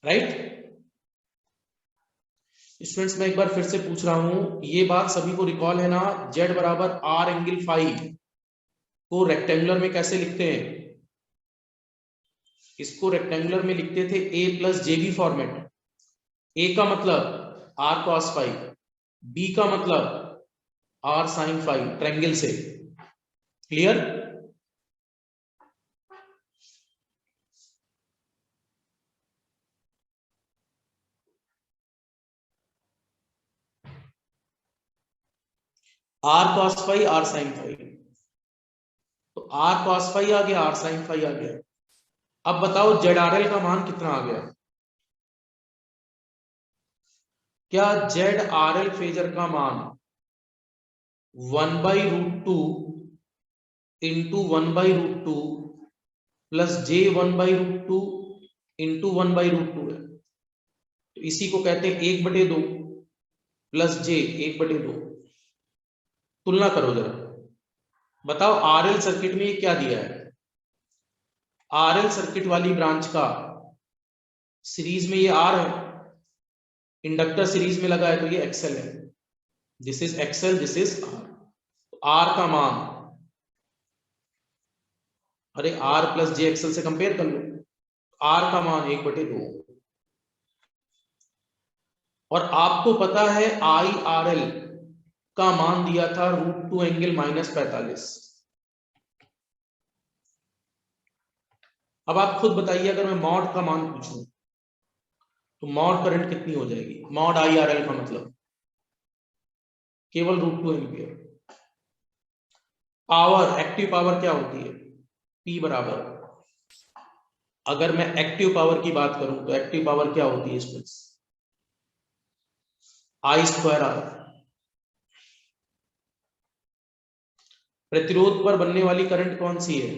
[SPEAKER 1] राइट? स्टूडेंट्स मैं एक बार फिर से पूछ रहा हूं, ये बात सभी को रिकॉल है ना? z बराबर r∠φ को रेक्टेंगुलर में कैसे लिखते हैं? इसको रेक्टेंगुलर में लिखते थे a + jb फॉर्मेट। a का मतलब r cos फाइव, b का मतलब r sin फाइव, ट्रायंगल से। Clear? r cos five, r sin five, तो r cos फाइव आ गया, r sin फाइव आ गया। अब बताओ ZRL का मान कितना आ गया? क्या ZRL फेजर का मान 1/√2 इंटू 1/√2 प्लस j 1/√2 इंटू 1/√2 है? तो इसी को कहते हैं 1/2 प्लस j 1/2। तुलना करो जरा, बताओ RL सर्किट में ये क्या दिया है? RL सर्किट वाली ब्रांच का सीरीज में ये R है, इंडक्टर सीरीज में लगा है तो ये XL है। This is XL, this is R। तो R का मान, अरे R + j XL से कंपेयर कर लो, R का मान 1/2। और आपको पता है IRL का मान दिया था √2 एंगल -45। अब आप खुद बताइए, अगर मैं मॉड का मान पूछूं तो मॉड करंट कितनी हो जाएगी? मॉड IRL का मतलब केवल √2 एम्पियर। पावर, एक्टिव पावर क्या होती है? P बराबर, अगर मैं एक्टिव पावर की बात करूं तो एक्टिव पावर क्या होती है इसमें? I²R। प्रतिरोध पर बनने वाली करंट कौन सी है?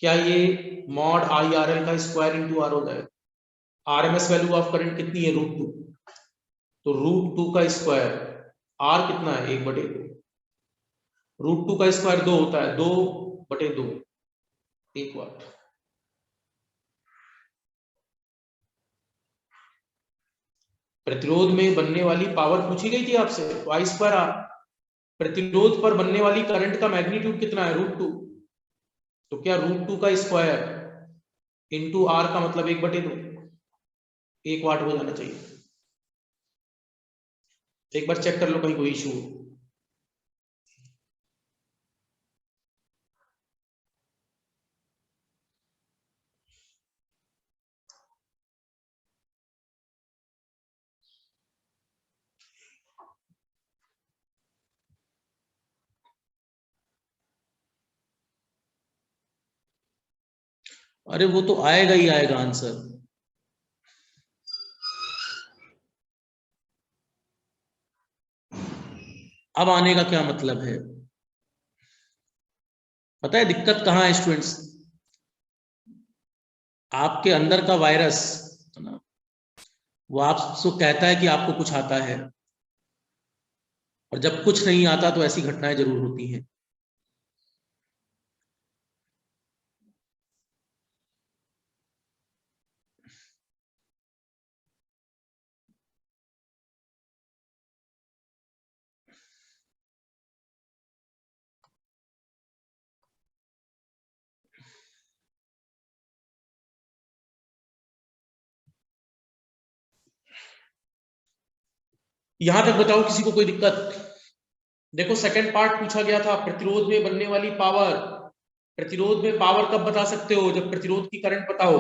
[SPEAKER 1] क्या ये मॉड IRL का स्क्वायर इंटू R होता है? RMS वैल्यू ऑफ करंट कितनी है? √2। तो √2 का स्क्वायर, R कितना है? 1/2। √2 का स्क्वायर 2 होता है, 2/2, 1 वाट। प्रतिरोध में बनने वाली पावर पूछी गई थी आपसे, तो आई स्क्वायर आर। प्रतिरोध पर बनने वाली करंट का मैग्नीट्यूड कितना है, √2। तो क्या √2 का स्क्वायर इंटू आर का मतलब 1/2, 1 वाट हो जाना चाहिए। एक बार चेक कर लो कहीं कोई इशू हो। अरे वो तो आएगा ही आएगा आंसर। अब आने का क्या मतलब है, पता है दिक्कत कहाँ है स्टूडेंट्स? आपके अंदर का वायरस है ना, वो आपको कहता है कि आपको कुछ आता है, और जब कुछ नहीं आता तो ऐसी घटनाएं जरूर होती हैं। यहां तक बताओ किसी को कोई दिक्कत? देखो सेकंड पार्ट पूछा गया था, प्रतिरोध में बनने वाली पावर। प्रतिरोध में पावर कब बता सकते हो, जब प्रतिरोध की करंट पता हो।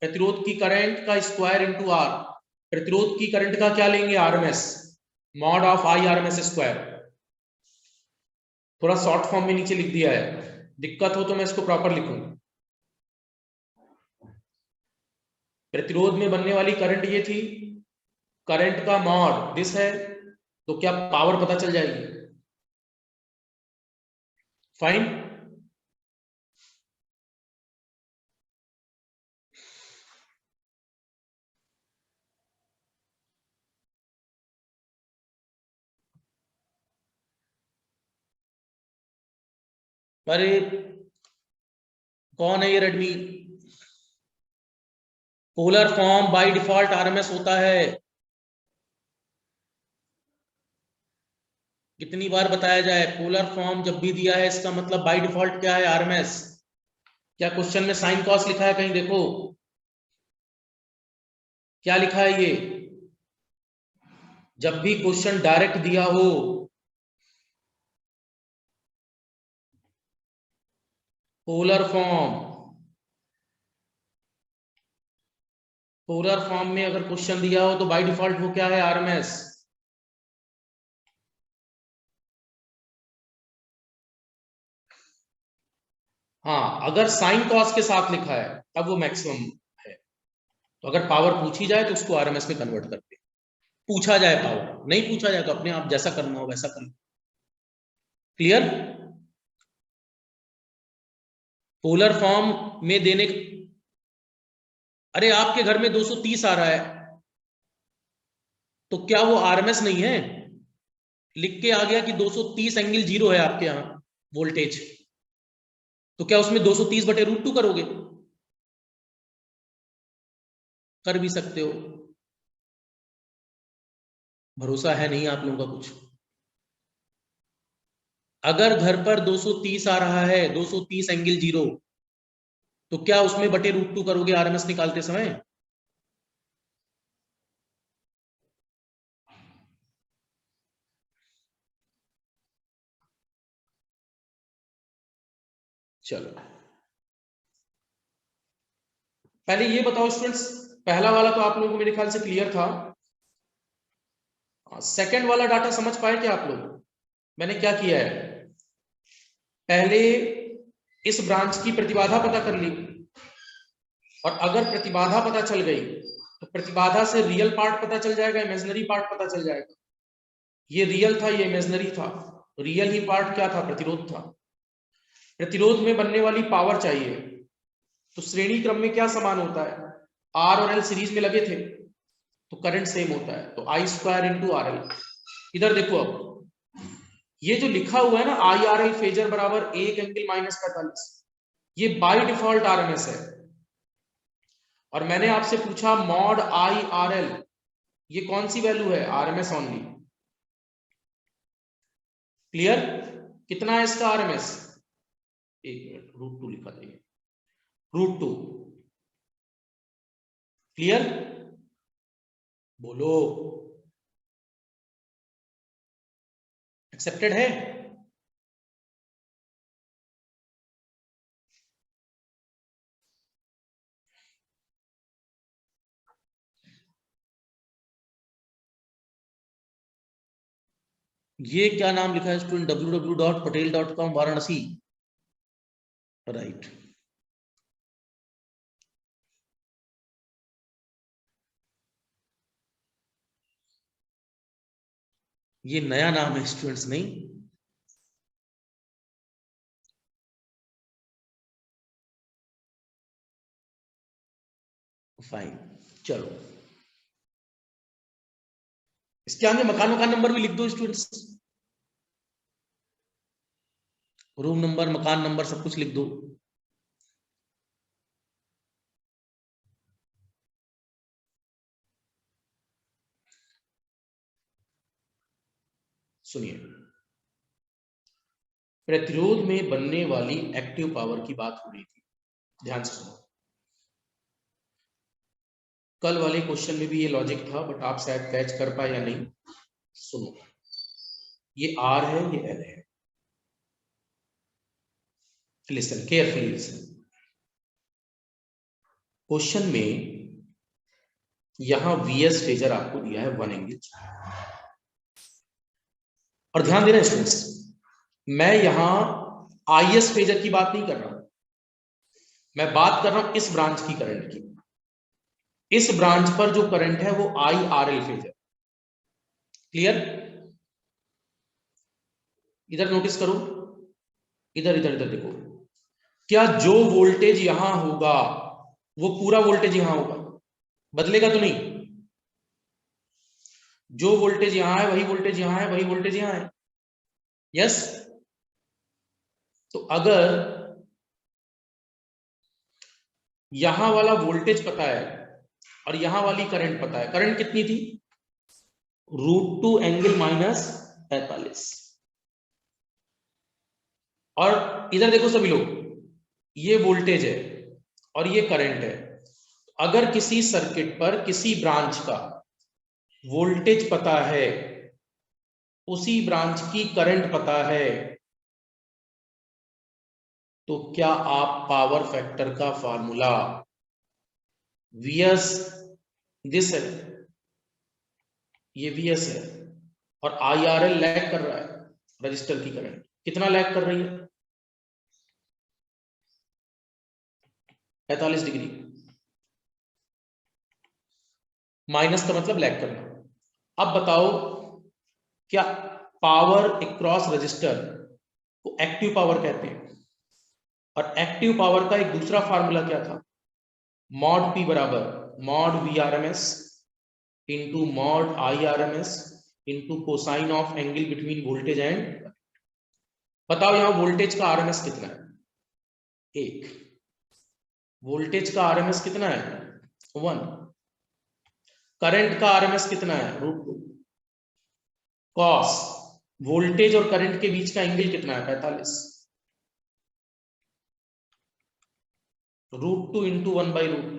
[SPEAKER 1] प्रतिरोध की करंट का स्क्वायर इंटू आर। प्रतिरोध की करंट का क्या लेंगे, RMS, mod of I RMS square. थोड़ा शॉर्ट फॉर्म में नीचे लिख दिया है, दिक्कत हो तो मैं इसको प्रॉपर लिखूं। प्रतिरोध में बनने वाली करंट ये थी, करंट का मॉड दिस है, तो क्या पावर पता चल जाएगी। फाइन। अरे कौन है ये Redmi? Polar form by default RMS होता है। कितनी बार बताया जाए, पोलर फॉर्म जब भी दिया है इसका मतलब बाय डिफॉल्ट क्या है, आरएमएस। क्या क्वेश्चन में साइन कॉस लिखा है कहीं देखो, क्या लिखा है ये? जब भी क्वेश्चन डायरेक्ट दिया हो, पोलर फॉर्म, पोलर फॉर्म में अगर क्वेश्चन दिया हो तो बाय डिफॉल्ट वो क्या है, आरएमएस। हाँ अगर साइन कॉस के साथ लिखा है तब वो मैक्सिमम है। तो अगर पावर पूछी जाए तो उसको आरएमएस में कन्वर्ट करते हैं। पूछा जाए पावर, नहीं पूछा जाए तो अपने आप जैसा करना हो वैसा करना। क्लियर? पोलर फॉर्म में देने, अरे आपके घर में 230 आ रहा है, तो क्या वो आरएमएस नहीं है? लिख के आ गया कि 230 एंगल 0 है आपके यहां वोल्टेज, तो क्या उसमें 230/√2 करोगे? कर भी सकते हो। भरोसा है नहीं आप लोगों का कुछ? अगर घर पर 230 आ रहा है, 230 एंगल 0, तो क्या उसमें √2 करोगे आरएमएस निकालते समय? चलो पहले ये बताओ स्टूडेंट्स, पहला वाला तो आप लोगों को मेरे ख्याल से क्लियर था। सेकंड वाला डाटा समझ पाए क्या आप लोग? मैंने क्या किया है, पहले इस ब्रांच की प्रतिबाधा पता कर ली, और अगर प्रतिबाधा पता चल गई तो प्रतिबाधा से रियल पार्ट पता चल जाएगा, इमेजिनरी पार्ट पता चल जाएगा। ये रियल था, ये इमेजिनरी था। रियल ही पार्ट क्या था, प्रतिरोध था। प्रतिरोध में बनने वाली पावर चाहिए, तो श्रेणी क्रम में क्या समान होता है, आर और एल सीरीज में लगे थे तो करंट सेम होता है, तो आई स्क्वायर इंटू आर एल। इधर देखो अब ये जो लिखा हुआ है ना, आई आर एल फेजर बराबर 1 एंगल -45, ये बाय डिफॉल्ट आरएमएस है। और मैंने आपसे पूछा मॉड आई आर एल, ये कौन सी वैल्यू है? RMS only. क्लियर? कितना है इसका आरएमएस? एक मिनट, √2 लिखा था, √2। क्लियर? बोलो, एक्सेप्टेड है? ये क्या नाम लिखा है स्टूडेंट? www.patel.com Varanasi, right. ये नया नाम है स्टूडेंट्स, नहीं? फाइन, चलो इसके आगे मकान का नंबर भी लिख दो स्टूडेंट्स, रूम नंबर, मकान नंबर, सब कुछ लिख दो। सुनिए, प्रतिरोध में बनने वाली एक्टिव पावर की बात हो रही थी, ध्यान से सुनो। कल वाले क्वेश्चन में भी ये लॉजिक था, बट आप शायद कैच कर पाए या नहीं। सुनो, ये आर है, ये एल है। Listen carefully, listen. क्वेश्चन में यहां वीएस फेजर आपको दिया है 1 एंगल, और ध्यान देना स्टूडेंट्स, मैं यहां आईएस फेजर की बात नहीं कर रहा हूं, मैं बात कर रहा हूं इस ब्रांच की करंट की। इस ब्रांच पर जो करंट है वो I R L phasor. Clear? इधर नोटिस करो, इधर इधर इधर देखो, क्या जो वोल्टेज यहां होगा वो पूरा वोल्टेज यहां होगा? बदलेगा तो नहीं? जो वोल्टेज यहां है वही वोल्टेज यहां है, वही वोल्टेज यहां है। यस? तो अगर यहां वाला वोल्टेज पता है और यहां वाली करंट पता है, करंट कितनी थी? √2 एंगल माइनस 45। और इधर देखो सभी लोग, ये वोल्टेज है और ये करंट है। अगर किसी सर्किट पर किसी ब्रांच का वोल्टेज पता है, उसी ब्रांच की करंट पता है, तो क्या आप पावर फैक्टर का फार्मूला वीएस, दिस है, ये वीएस है, और आईआरएल लैग कर रहा है रजिस्टर की करंट, कितना लैग कर रही है? 45 डिग्री। माइनस का मतलब लैग करना। अब बताओ, क्या पावर अक्रॉस रजिस्टर को एक्टिव पावर कहते हैं? और एक्टिव पावर का एक दूसरा फार्मूला क्या था? मॉड पी बराबर mod V R M S into mod I R M S into cosine of angle between voltage and. बताओ यहां वोल्टेज का आरएमएस कितना है? 1। वोल्टेज का आरएमएस कितना है? 1। करंट का आरएमएस कितना है? √2। कॉस वोल्टेज और करंट के बीच का एंगल कितना है? 45। √2 इंटू 1/√2।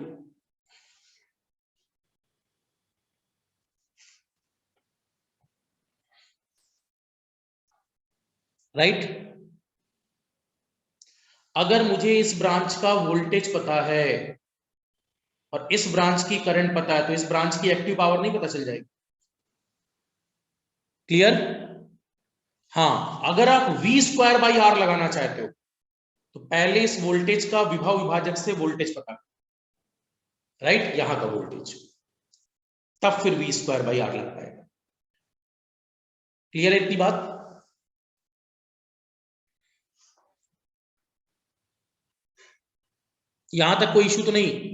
[SPEAKER 1] राइट? अगर मुझे इस ब्रांच का वोल्टेज पता है और इस ब्रांच की करंट पता है, तो इस ब्रांच की एक्टिव पावर नहीं पता चल जाएगी? क्लियर? हाँ, अगर आप v²/r लगाना चाहते हो तो पहले इस वोल्टेज का विभव विभाजक से वोल्टेज पता, राइट, यहां का वोल्टेज, तब फिर v²/r लग पाएगा। क्लियर है इतनी बात? यहां तक कोई इशू तो नहीं?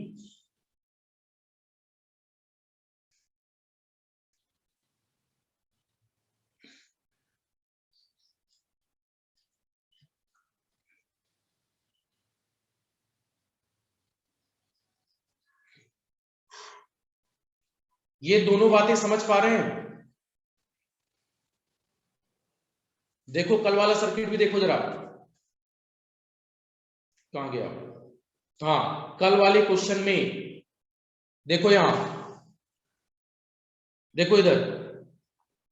[SPEAKER 1] ये दोनों बातें समझ पा रहे हैं? देखो कल वाला सर्किट भी देखो जरा, कहां गया? हाँ, कल वाले क्वेश्चन में देखो, यहां देखो इधर,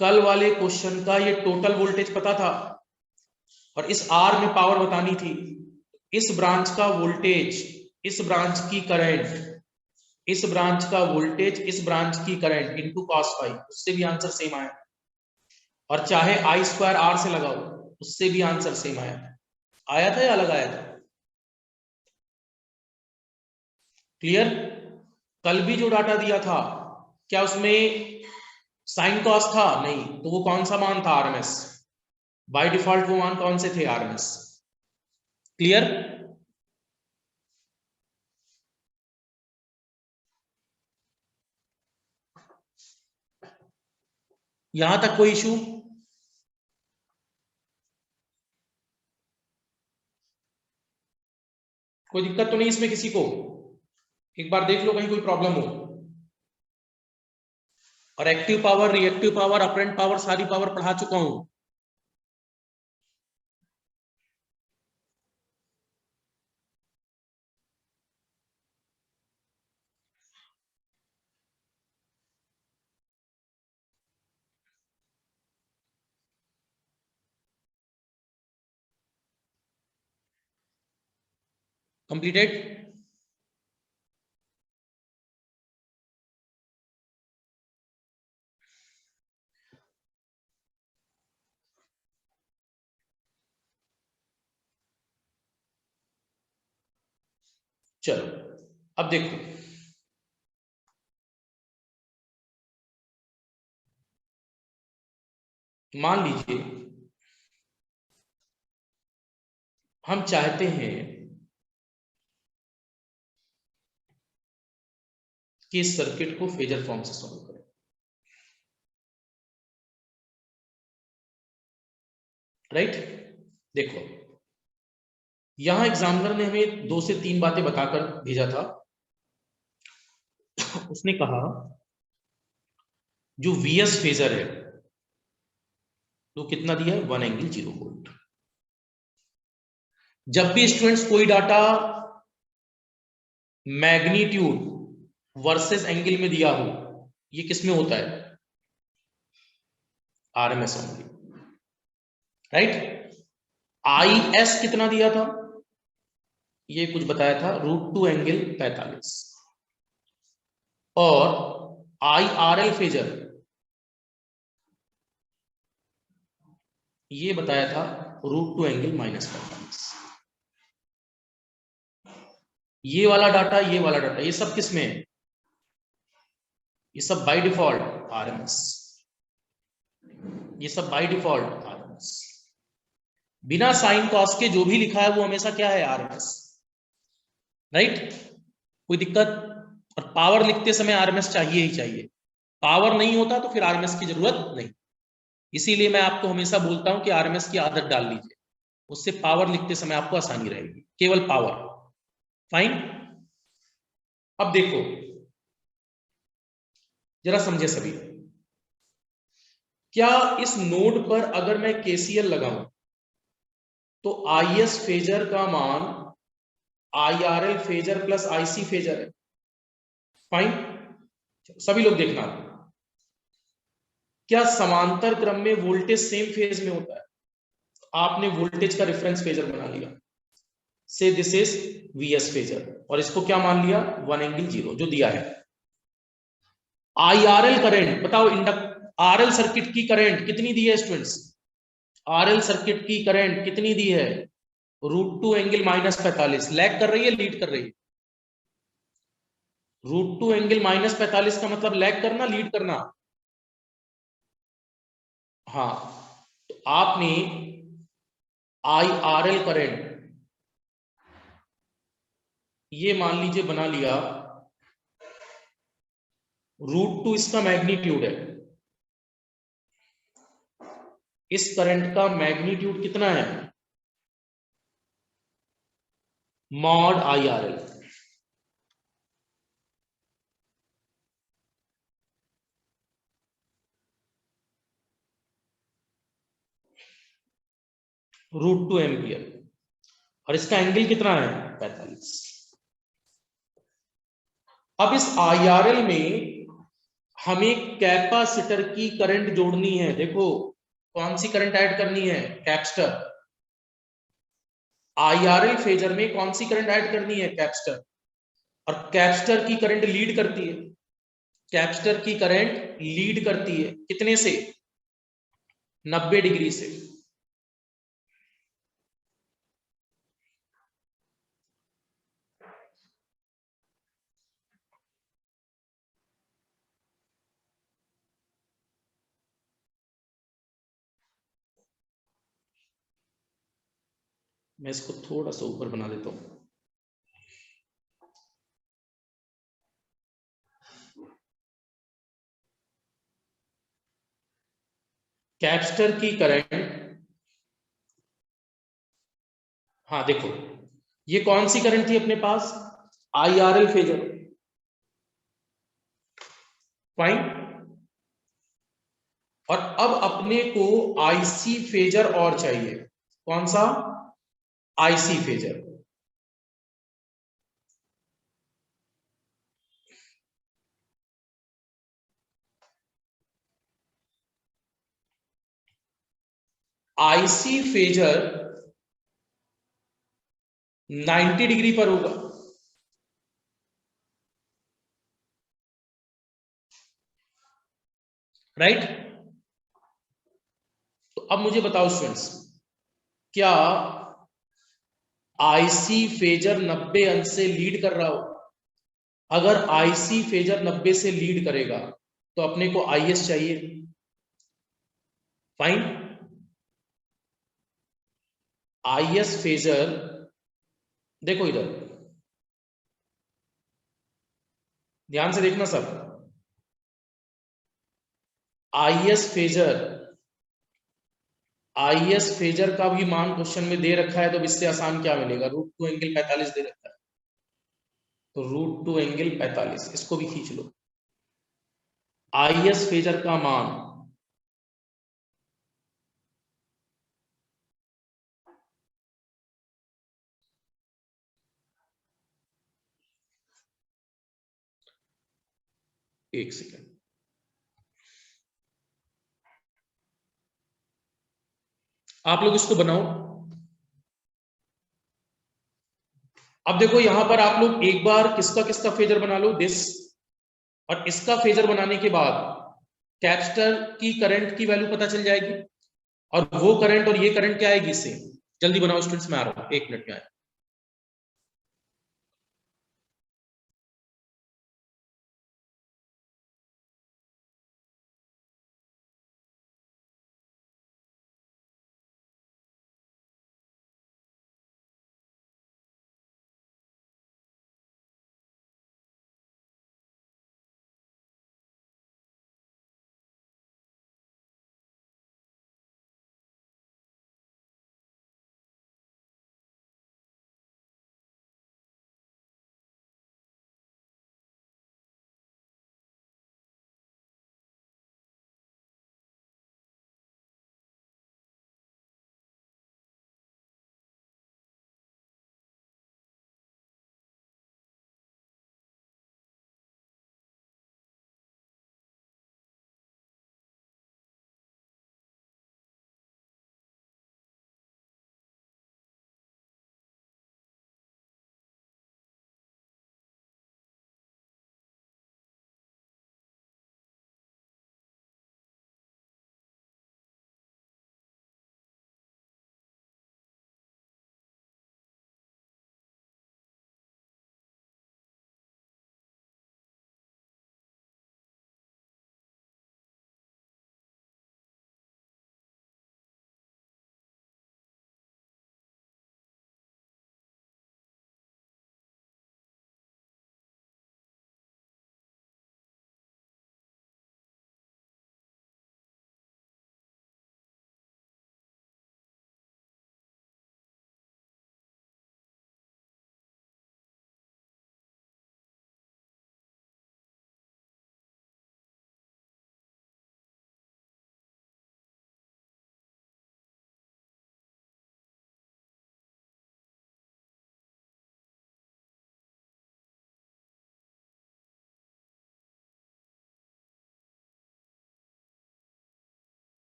[SPEAKER 1] कल वाले क्वेश्चन का ये टोटल वोल्टेज पता था और इस आर में पावर बतानी थी। इस ब्रांच का वोल्टेज, इस ब्रांच की करंट, इस ब्रांच का वोल्टेज, इस ब्रांच की करंट इनटू कॉस फाई, उससे भी आंसर सेम आया। और चाहे आई स्क्वायर आर से लगाओ, उससे भी आंसर सेम आया। आया था या अलग आया था? क्लियर? कल भी जो डाटा दिया था, क्या उसमें साइन कॉस था? नहीं। तो वो कौन सा मान था? आरएमएस। बाय डिफॉल्ट वो मान कौन से थे? आरएमएस। क्लियर? यहां तक कोई इशू? कोई दिक्कत तो नहीं इसमें किसी को? एक बार देख लो कहीं कोई प्रॉब्लम हो। और active power, reactive power, apparent power, सारी पावर पढ़ा चुका हूं। कंप्लीटेड? चलो अब देखो, मान लीजिए हम चाहते हैं कि इस सर्किट को फेजर फॉर्म से सॉल्व करें। राइट? देखो, यहां एग्जामिनर ने हमें 2 से 3 बातें बताकर भेजा था। उसने कहा जो वीएस फेजर है तो कितना दिया है? 1 ∠0 वोल्ट। जब भी स्टूडेंट्स कोई डाटा मैग्नीट्यूड वर्सेस एंगल में दिया हो, ये किस में होता है? RMS only. Right? I S कितना दिया था? ये कुछ बताया था, √2 ∠45। और आई आर एल फेजर ये बताया था √2 ∠−45। ये वाला डाटा, ये वाला डाटा, ये सब किस में है? ये सब बाय डिफॉल्ट आरएमएस। ये सब बाय डिफॉल्ट आरएमएस। बिना साइन कॉस के जो भी लिखा है वो हमेशा क्या है? आरएमएस। राइट? कोई दिक्कत? और पावर लिखते समय आरएमएस चाहिए ही चाहिए। पावर नहीं होता तो फिर आरएमएस की जरूरत नहीं। इसीलिए मैं आपको हमेशा बोलता हूं कि आरएमएस की आदत डाल लीजिए, उससे पावर लिखते समय आपको आसानी रहेगी। केवल पावर। फाइन? अब देखो जरा समझे सभी, क्या इस नोड पर अगर मैं केसीएल लगाऊं तो आईएस फेजर का मान IRL phasor plus IC phasor है। फाइन? सभी लोग देखना, क्या समांतर क्रम में वोल्टेज सेम फेज में होता है? आपने वोल्टेज का रेफरेंस फेजर बना लिया, से दिस इज वीएस फेजर, और इसको क्या मान लिया? 1 ∠0 जो दिया है। आईआरएल करंट बताओ, आरएल सर्किट की करंट कितनी दी है स्टूडेंट्स? आरएल सर्किट की करंट कितनी दी है? √2 ∠−45। लैग कर रही है, लीड कर रही है? √2 ∠−45 का मतलब लैग करना, लीड करना? हाँ। तो आपने आईआरएल करंट ये मान लीजिए बना लिया, √2 इसका मैग्नीट्यूड है। इस करंट का मैग्नीट्यूड कितना है? Mod IRL. √2 एम्पियर, और इसका एंगल कितना है 45। अब इस IRL में हमें कैपेसिटर की करंट जोड़नी है। देखो कौन सी करंट ऐड करनी है, कैपेसिटर। IRL फेजर में कौन सी करंट ऐड करनी है, कैपेसिटर। और कैपेसिटर की करंट लीड करती है, कैपेसिटर की करंट लीड करती है कितने से, 90 डिग्री से। मैं इसको थोड़ा सा ऊपर बना देता हूं। कैपेसिटर की करंट, हाँ देखो ये कौन सी करंट थी अपने पास, IRL फेजर, फाइन। और अब अपने को IC फेजर और चाहिए, कौन सा, IC phasor. IC phasor 90 degree पर होगा, राइट। तो अब मुझे बताओ स्टूडेंट्स, क्या IC फेजर 90 अंश से लीड कर रहा हो। अगर IC फेजर 90 से लीड करेगा तो अपने को IS चाहिए, फाइन। IS फेजर, देखो इधर ध्यान से देखना सब, IS फेजर, IS फेजर का भी मान क्वेश्चन में दे रखा है, तो इससे आसान क्या मिलेगा, √2 एंगल 45 दे रखा है, तो √2 एंगल 45 इसको भी खींच लो। IS फेजर का मान एक सेकेंड, आप लोग इसको बनाओ। अब देखो यहां पर आप लोग एक बार किसका किसका फेजर बना लो, दिस, और इसका फेजर बनाने के बाद कैपेसिटर की करंट की वैल्यू पता चल जाएगी, और वो करंट और ये करंट क्या आएगी इससे। जल्दी बनाओ स्टूडेंट्स, मैं आ रहा हूं 1 मिनट में आया।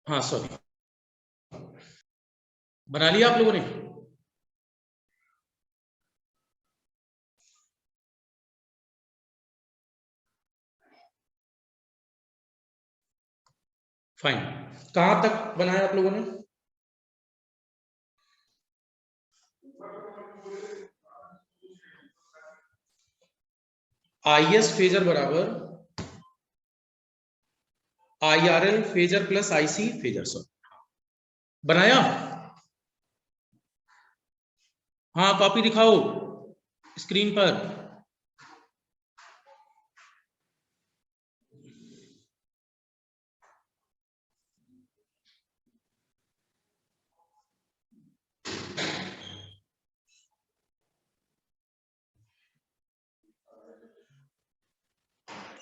[SPEAKER 1] हाँ सॉरी, बना लिया आप लोगों ने? फाइन। कहां तक बनाया आप लोगों ने? आईएस फेजर बराबर IRL phasor plus IC phasor. Sorry, बनाया? हाँ कॉपी दिखाओ स्क्रीन पर।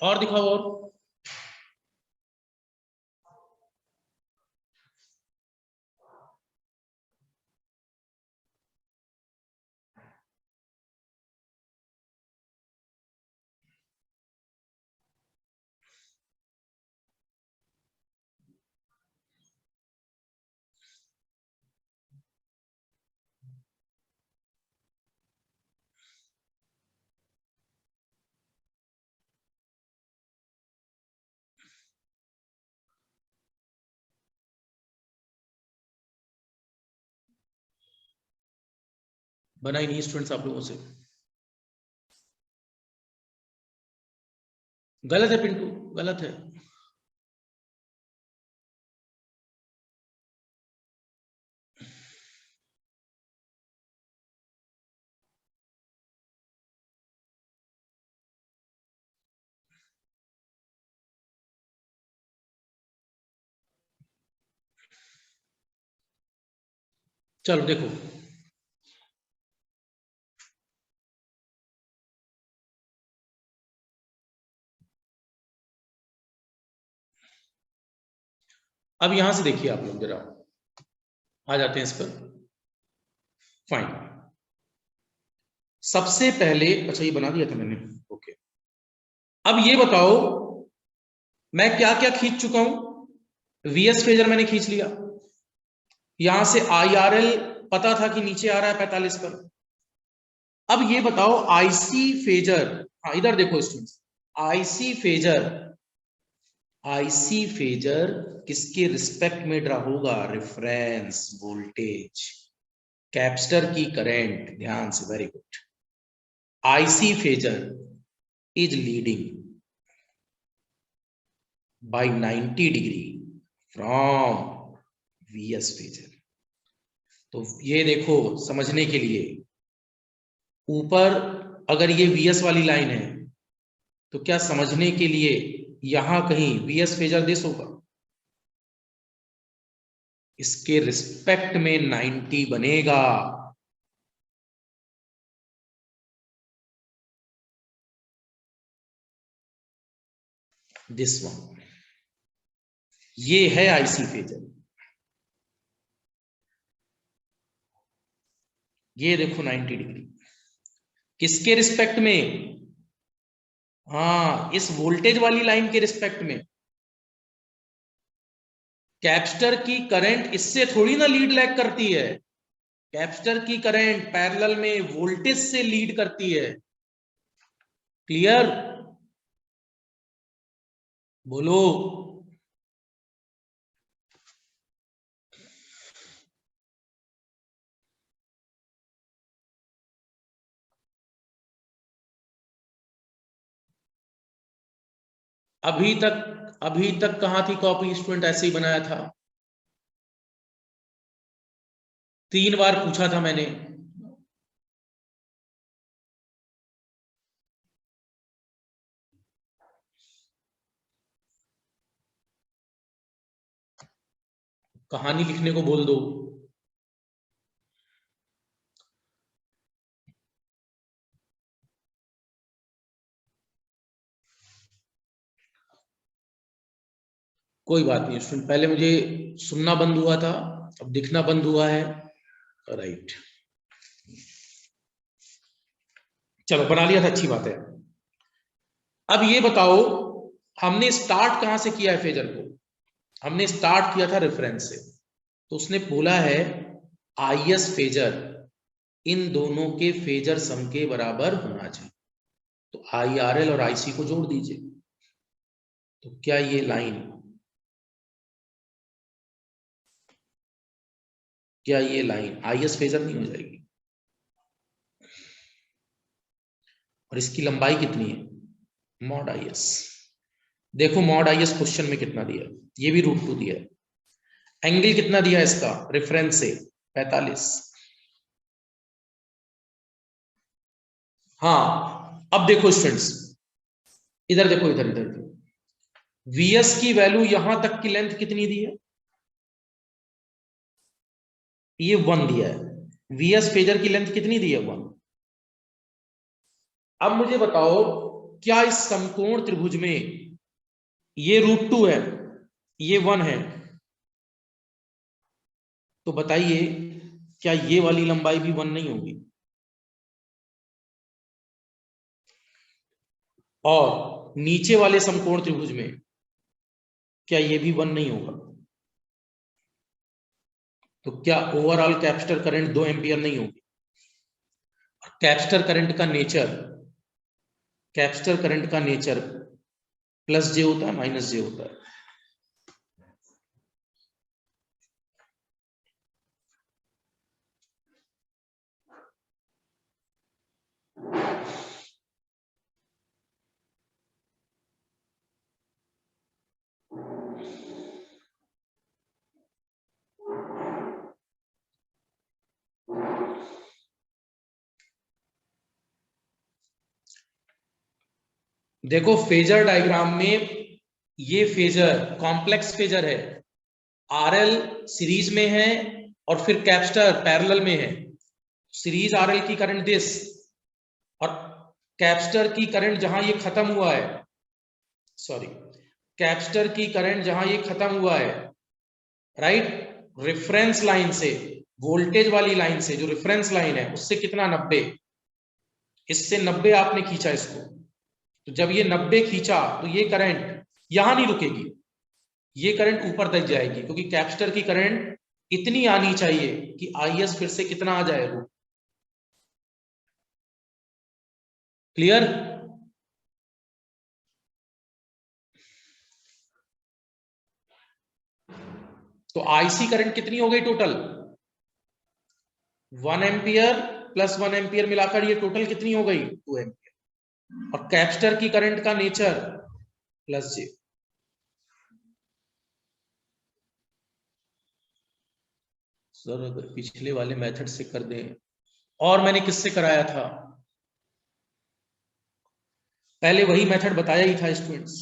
[SPEAKER 1] और दिखाओ और। बनाई नहीं स्टूडेंट्स आप लोगों से? गलत है पिंटू, गलत है। चलो देखो, अब यहां से देखिए आप लोग जरा, आ जाते हैं इस पर। फाइन। सबसे पहले, अच्छा ये बना दिया था मैंने, ओके। अब ये बताओ मैं क्या क्या खींच चुका हूं। वीएस फेजर मैंने खींच लिया, यहां से आईआरएल पता था कि नीचे आ रहा है 45 पर। अब ये बताओ आईसी फेजर, हाँ इधर देखो students, IC phasor, IC phasor किसके रिस्पेक्ट में ड्रा होगा? रेफरेंस वोल्टेज, कैपेसिटर की करंट, ध्यान से, very good. IC phasor is leading by 90 degree from VS phasor. तो ये देखो समझने के लिए, ऊपर अगर ये वीएस वाली लाइन है तो क्या समझने के लिए यहां कहीं वीएस फेजर दिस होगा, इसके रिस्पेक्ट में 90 बनेगा। दिस वन, ये है आईसी फेजर। ये देखो 90 डिग्री किसके रिस्पेक्ट में? हाँ, इस वोल्टेज वाली लाइन के रिस्पेक्ट में। कैपेसिटर की करंट इससे थोड़ी ना लीड लैग करती है, कैपेसिटर की करंट पैरेलल में वोल्टेज से लीड करती है। क्लियर? बोलो। अभी तक कहां थी कॉपी स्टूडेंट? ऐसे ही बनाया था, 3 बार पूछा था मैंने। कहानी लिखने को बोल दो। कोई बात नहीं स्टूडेंट, पहले मुझे सुनना बंद हुआ था, अब दिखना बंद हुआ है। राइट, चलो बना लिया था, अच्छी बात है। अब ये बताओ हमने स्टार्ट कहां से किया है फेजर को? हमने स्टार्ट किया था रेफरेंस से, तो उसने बोला है आईएस फेजर इन दोनों के फेजर सम के बराबर होना चाहिए। तो IRL और IC को जोड़ दीजिए। तो क्या ये लाइन, क्या ये लाइन IS फेजर नहीं हो जाएगी? और इसकी लंबाई कितनी है? Mod IS। देखो मॉड IS क्वेश्चन में कितना दिया है, ये भी √2 दिया है। एंगल कितना दिया है इसका रेफरेंस से? 45। हाँ अब देखो स्टूडेंट्स, इधर देखो, इधर इधर VS की वैल्यू यहां तक की लेंथ कितनी दी है? ये 1 दिया है। VS फेजर की लेंथ कितनी दी है? 1। अब मुझे बताओ, क्या इस समकोण त्रिभुज में ये √2 है, ये 1 है, तो बताइए क्या ये वाली लंबाई भी 1 नहीं होगी? और नीचे वाले समकोण त्रिभुज में क्या ये भी 1 नहीं होगा? तो क्या ओवरऑल कैपेसिटर करंट 2 एम्पियर नहीं होगी? कैपेसिटर करंट का नेचर, कैपेसिटर करंट का नेचर प्लस जे होता है, माइनस जे होता है। देखो फेजर डायग्राम में ये फेजर कॉम्प्लेक्स फेजर है, RL सीरीज में है और फिर कैपेसिटर पैरेलल में है। सीरीज RL की करंट दिस, और कैपेसिटर की करंट जहां ये खत्म हुआ है, सॉरी, कैपेसिटर की करंट जहां ये खत्म हुआ है, राइट, रेफरेंस लाइन से, वोल्टेज वाली लाइन से, जो रेफरेंस लाइन है उससे कितना? 90। इससे 90 आपने खींचा इसको, तो जब ये 90 खींचा तो ये करंट यहां नहीं रुकेगी, ये करंट ऊपर तक जाएगी, क्योंकि कैपेसिटर की करंट इतनी आनी चाहिए कि IS फिर से कितना आ जाए? क्लियर? तो IC करंट कितनी हो गई टोटल? 1 एम्पियर प्लस 1 एम्पियर मिलाकर ये टोटल कितनी हो गई? 2 एम्पियर। और कैपेसिटर की करंट का नेचर प्लस जे। सर अगर पिछले वाले मेथड से कर दें, और मैंने किससे कराया था? पहले वही मेथड बताया ही था स्टूडेंट्स।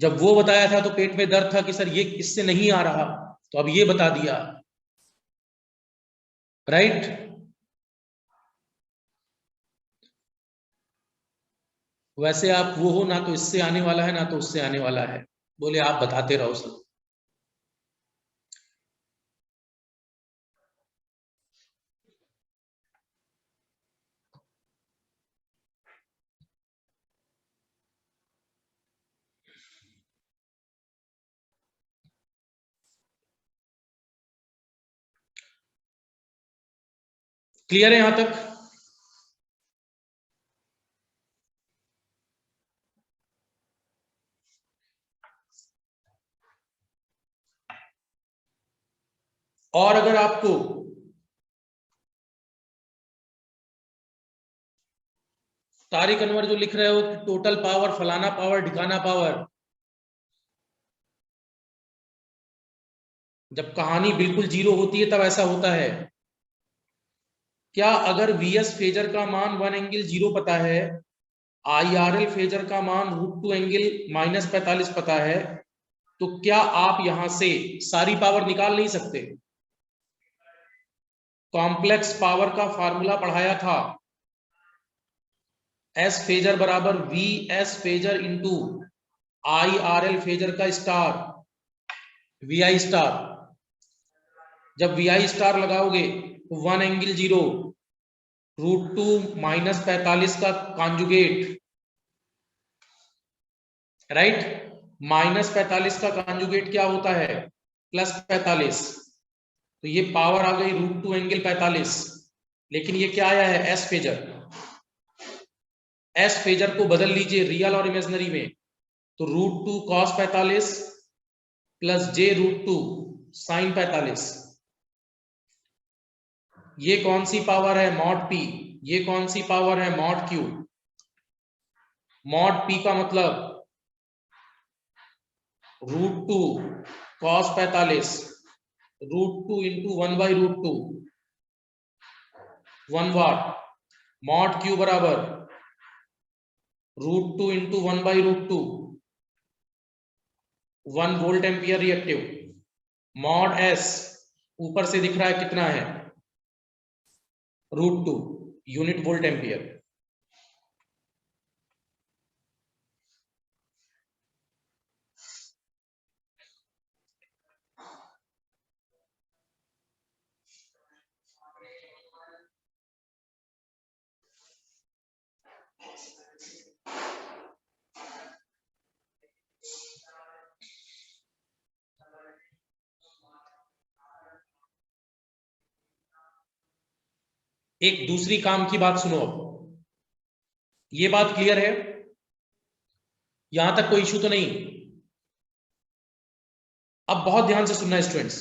[SPEAKER 1] जब वो बताया था तो पेट में दर्द था कि सर ये इससे नहीं आ रहा, तो अब ये बता दिया, राइट? वैसे आप वो हो ना, तो इससे आने वाला है ना तो उससे आने वाला है, बोले आप बताते रहो सर। क्लियर है यहां तक? और अगर आपको तारिक अनवर जो लिख रहे हो कि टोटल पावर, फलाना पावर, ढिकाना पावर, जब कहानी बिल्कुल जीरो होती है तब ऐसा होता है। क्या अगर VS फेजर का मान 1 एंगल 0 पता है, IRL फेजर का मान √2 एंगल -45 पता है, तो क्या आप यहां से सारी पावर निकाल नहीं सकते? कॉम्प्लेक्स पावर का फॉर्मूला पढ़ाया था, S फेजर बराबर VS phasor into IRL phasor का स्टार, VI स्टार। जब VI स्टार लगाओगे तो 1 एंगल 0 √2 -45 का कॉन्जुगेट, राइट, -45 का कंजुगेट क्या होता है? +45। तो ये पावर आ गई √2 एंगल 45। लेकिन ये क्या आया है? S phasor. एस फेजर को बदल लीजिए रियल और इमेजिनरी में, तो √2 cos 45 प्लस j√2 sin 45। ये कौन सी पावर है? Mod p। ये कौन सी पावर है? Mod q। मॉड p का मतलब √2 cos 45 √2 इंटू 1/√2 1 वाट। मॉड q बराबर √2 into 1/√2 1 volt ampere reactive. Mod s ऊपर से दिख रहा है कितना है? √2 यूनिट वोल्ट एम्पियर। एक दूसरी काम की बात सुनो। अब ये बात क्लियर है? यहां तक कोई इशू तो नहीं? अब बहुत ध्यान से सुनना स्टूडेंट्स,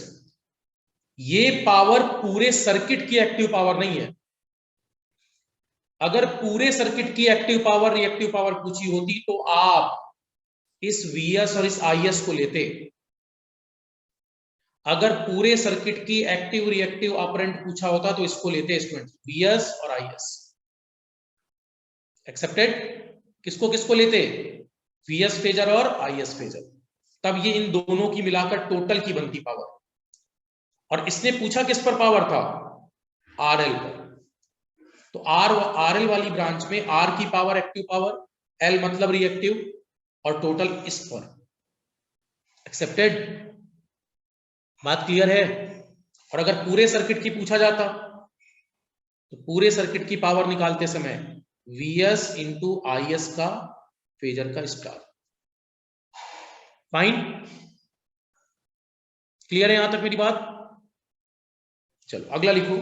[SPEAKER 1] ये पावर पूरे सर्किट की एक्टिव पावर नहीं है। अगर पूरे सर्किट की एक्टिव पावर रिएक्टिव पावर पूछी होती तो आप इस Vs और इस Is को लेते। अगर पूरे सर्किट की एक्टिव रिएक्टिव ऑपरेंट पूछा होता तो इसको लेते स्टूडेंट्स, Vs और Is। एक्सेप्टेड? किसको किसको लेते? Vs फेजर और Is फेजर। तब ये इन दोनों की मिलाकर टोटल की बनती पावर। और इसने पूछा किस पर पावर था? RL पर। तो RL वाली ब्रांच में R की पावर एक्टिव पावर, L मतलब रिएक्टिव, और टोटल इस पर। एक्सेप्टेड? बात क्लियर है? और अगर पूरे सर्किट की पूछा जाता तो पूरे सर्किट की पावर निकालते समय Vs इंटू Is का फेजर का स्टार। फाइन? क्लियर है यहां तक मेरी बात? चलो अगला लिखो।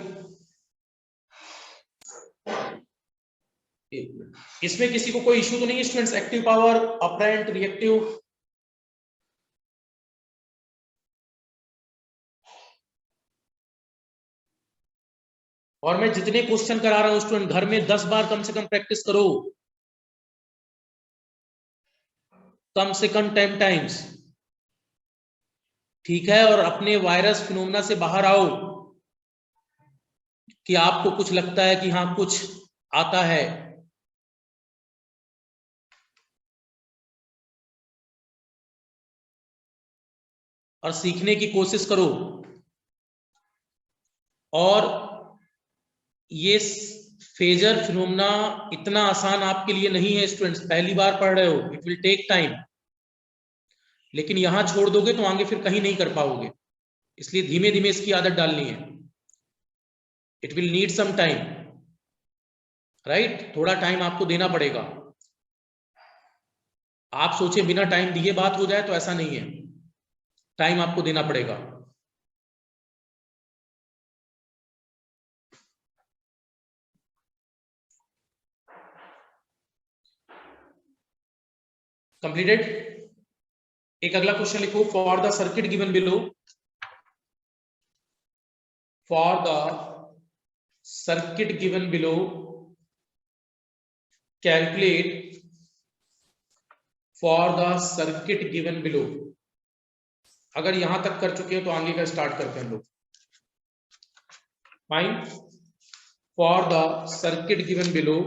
[SPEAKER 1] इसमें किसी को कोई इश्यू तो नहीं है students? Active power, apparent, reactive? और मैं जितने क्वेश्चन करा रहा हूं स्टूडेंट, घर में 10 बार कम से कम प्रैक्टिस करो, कम से कम 10 टाइम्स। ठीक है? और अपने वायरस फिनोमेना से बाहर आओ कि आपको कुछ लगता है कि हाँ कुछ आता है। और सीखने की कोशिश करो। और ये फेजर फिनोमेना इतना आसान आपके लिए नहीं है स्टूडेंट्स, पहली बार पढ़ रहे हो, इट विल टेक टाइम। लेकिन यहां छोड़ दोगे तो आगे फिर कहीं नहीं कर पाओगे, इसलिए धीमे धीमे इसकी आदत डालनी है। It will need some time, right? थोड़ा टाइम आपको देना पड़ेगा। आप सोचे बिना टाइम दिए बात हो जाए, तो ऐसा नहीं है, टाइम आपको देना पड़ेगा। कंप्लीटेड? एक अगला क्वेश्चन लिखो। For the circuit given below, for the circuit given below calculate, for the circuit given below. अगर यहां तक कर चुके हैं तो आगे का स्टार्ट करते हैं लोग। Fine? For the circuit given below,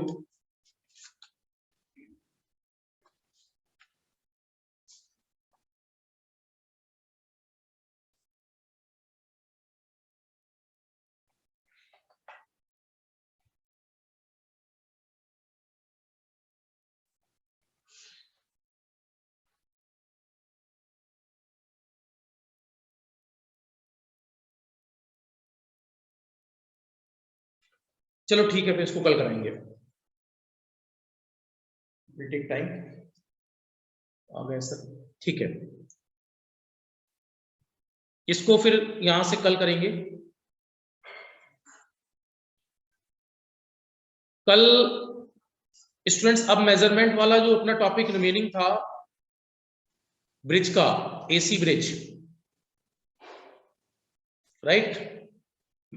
[SPEAKER 1] चलो ठीक है, फिर इसको कल कराएंगे, विल टेक टाइम। आ गए सर, ठीक है। इसको फिर यहां से कल करेंगे। कल स्टूडेंट्स अब मेजरमेंट वाला जो अपना टॉपिक रिमेनिंग था ब्रिज का, AC bridge, right,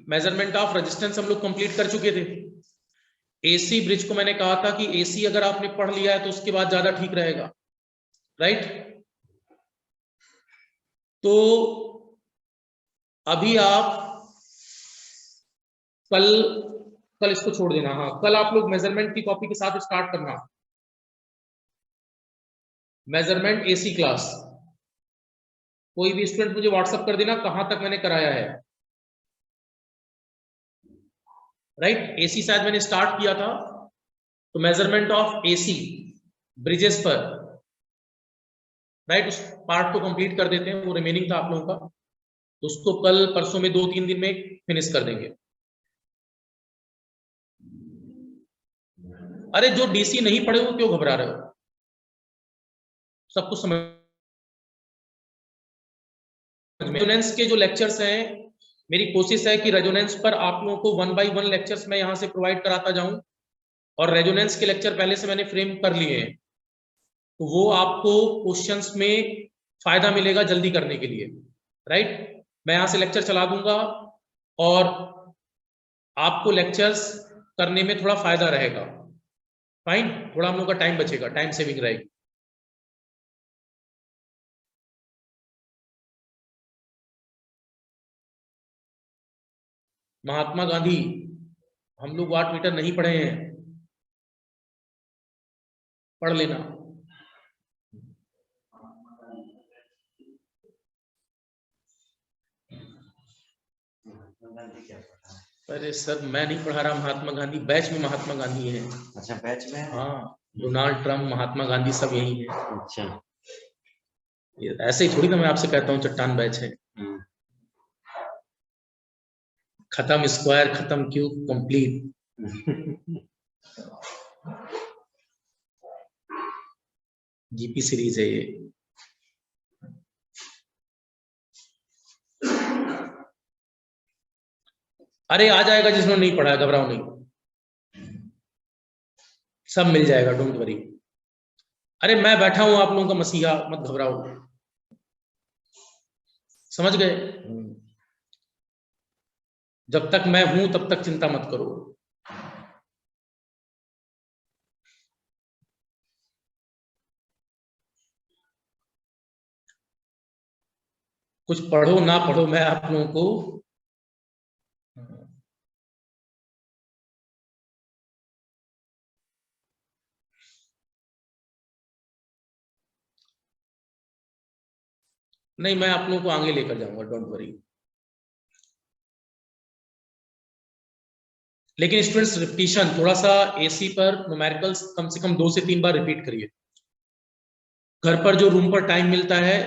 [SPEAKER 1] measurement of resistance हम लोग कंप्लीट कर चुके थे। एसी ब्रिज को मैंने कहा था कि एसी अगर आपने पढ़ लिया है तो उसके बाद ज्यादा ठीक रहेगा, राइट। तो अभी आप कल इसको छोड़ देना, हाँ कल आप लोग मेजरमेंट की कॉपी के साथ स्टार्ट करना, मेजरमेंट एसी क्लास। कोई भी स्टूडेंट मुझे व्हाट्सएप कर देना कहां तक मैंने कराया है, राइट। एसी शायद मैंने स्टार्ट किया था, तो मेजरमेंट ऑफ एसी ब्रिजेस पर, राइट, उस पार्ट को कंप्लीट कर देते हैं, वो रिमेनिंग था आप लोगों का, तो उसको कल परसों में 2-3 दिन में फिनिश कर देंगे। अरे जो डीसी नहीं पढ़े हो क्यों घबरा रहे हो, सब कुछ समझ। रेजोनेंस के जो लेक्चर्स हैं, मेरी कोशिश है कि रेजोनेंस पर आप लोगों को 1 बाय 1 लेक्चर्स मैं यहां से प्रोवाइड कराता जाऊं, और रेजोनेंस के लेक्चर पहले से मैंने फ्रेम कर लिए हैं, तो वो आपको क्वेश्चंस में फायदा मिलेगा जल्दी करने के लिए, राइट। मैं यहां से लेक्चर चला दूंगा और आपको लेक्चर्स करने में थोड़ा फायदा रहेगा, फाइन, थोड़ा हम लोग का टाइम बचेगा, टाइम सेविंग रहेगी। महात्मा गांधी, हम लोग वाट मीटर नहीं पढ़े हैं, पढ़ लेना। अरे सर मैं नहीं पढ़ा रहा महात्मा गांधी, बैच में महात्मा गांधी है।
[SPEAKER 2] अच्छा बैच में है?
[SPEAKER 1] हाँ, डोनाल्ड ट्रम्प, महात्मा गांधी सब यही है।
[SPEAKER 2] अच्छा,
[SPEAKER 1] ऐसे ही थोड़ी ना मैं आपसे कहता हूँ चट्टान बैच है। खत्म स्क्वायर, खत्म क्यूब, कंप्लीट। जीपी सीरीज है ये। अरे आ जाएगा, जिसने नहीं पढ़ा है घबराओ नहीं, सब मिल जाएगा, डोंट वरी। अरे मैं बैठा हूं आप लोगों का मसीहा, मत घबराओ, समझ गए। जब तक मैं हूं तब तक चिंता मत करो। कुछ पढ़ो ना पढ़ो, मैं आप लोगों को नहीं, मैं आप लोगों को आगे लेकर जाऊंगा, डोंट वरी। लेकिन स्टूडेंट्स रिपीटिशन थोड़ा सा, एसी पर न्यूमेरिकल्स कम से कम 2 से 3 बार रिपीट करिए। घर पर जो रूम पर टाइम मिलता है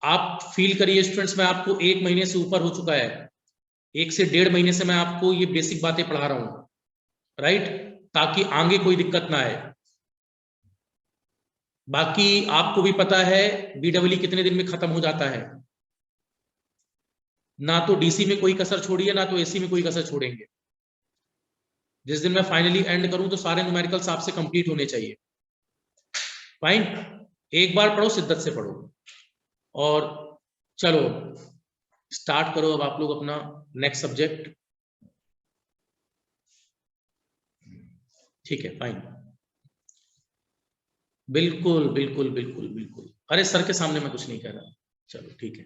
[SPEAKER 1] आप फील करिए स्टूडेंट्स, मैं आपको 1 महीने से ऊपर हो चुका है, 1 से 1.5 महीने से मैं आपको ये बेसिक बातें पढ़ा रहा हूं, राइट, ताकि आगे कोई दिक्कत ना आए। बाकी आपको भी पता है बीडब्ल्यू कितने दिन में खत्म हो जाता है, ना तो डीसी में कोई कसर छोड़ी है, ना तो एसी में कोई कसर छोड़ेंगे। जिस दिन मैं फाइनली एंड करूं तो सारे न्यूमेरिकल्स आपसे कंप्लीट होने चाहिए, फाइन। एक बार पढ़ो, शिद्दत से पढ़ो, और चलो स्टार्ट करो अब आप लोग अपना नेक्स्ट सब्जेक्ट। ठीक है, फाइन, बिल्कुल बिल्कुल बिल्कुल बिल्कुल। अरे सर के सामने मैं कुछ नहीं कह रहा, चलो ठीक है।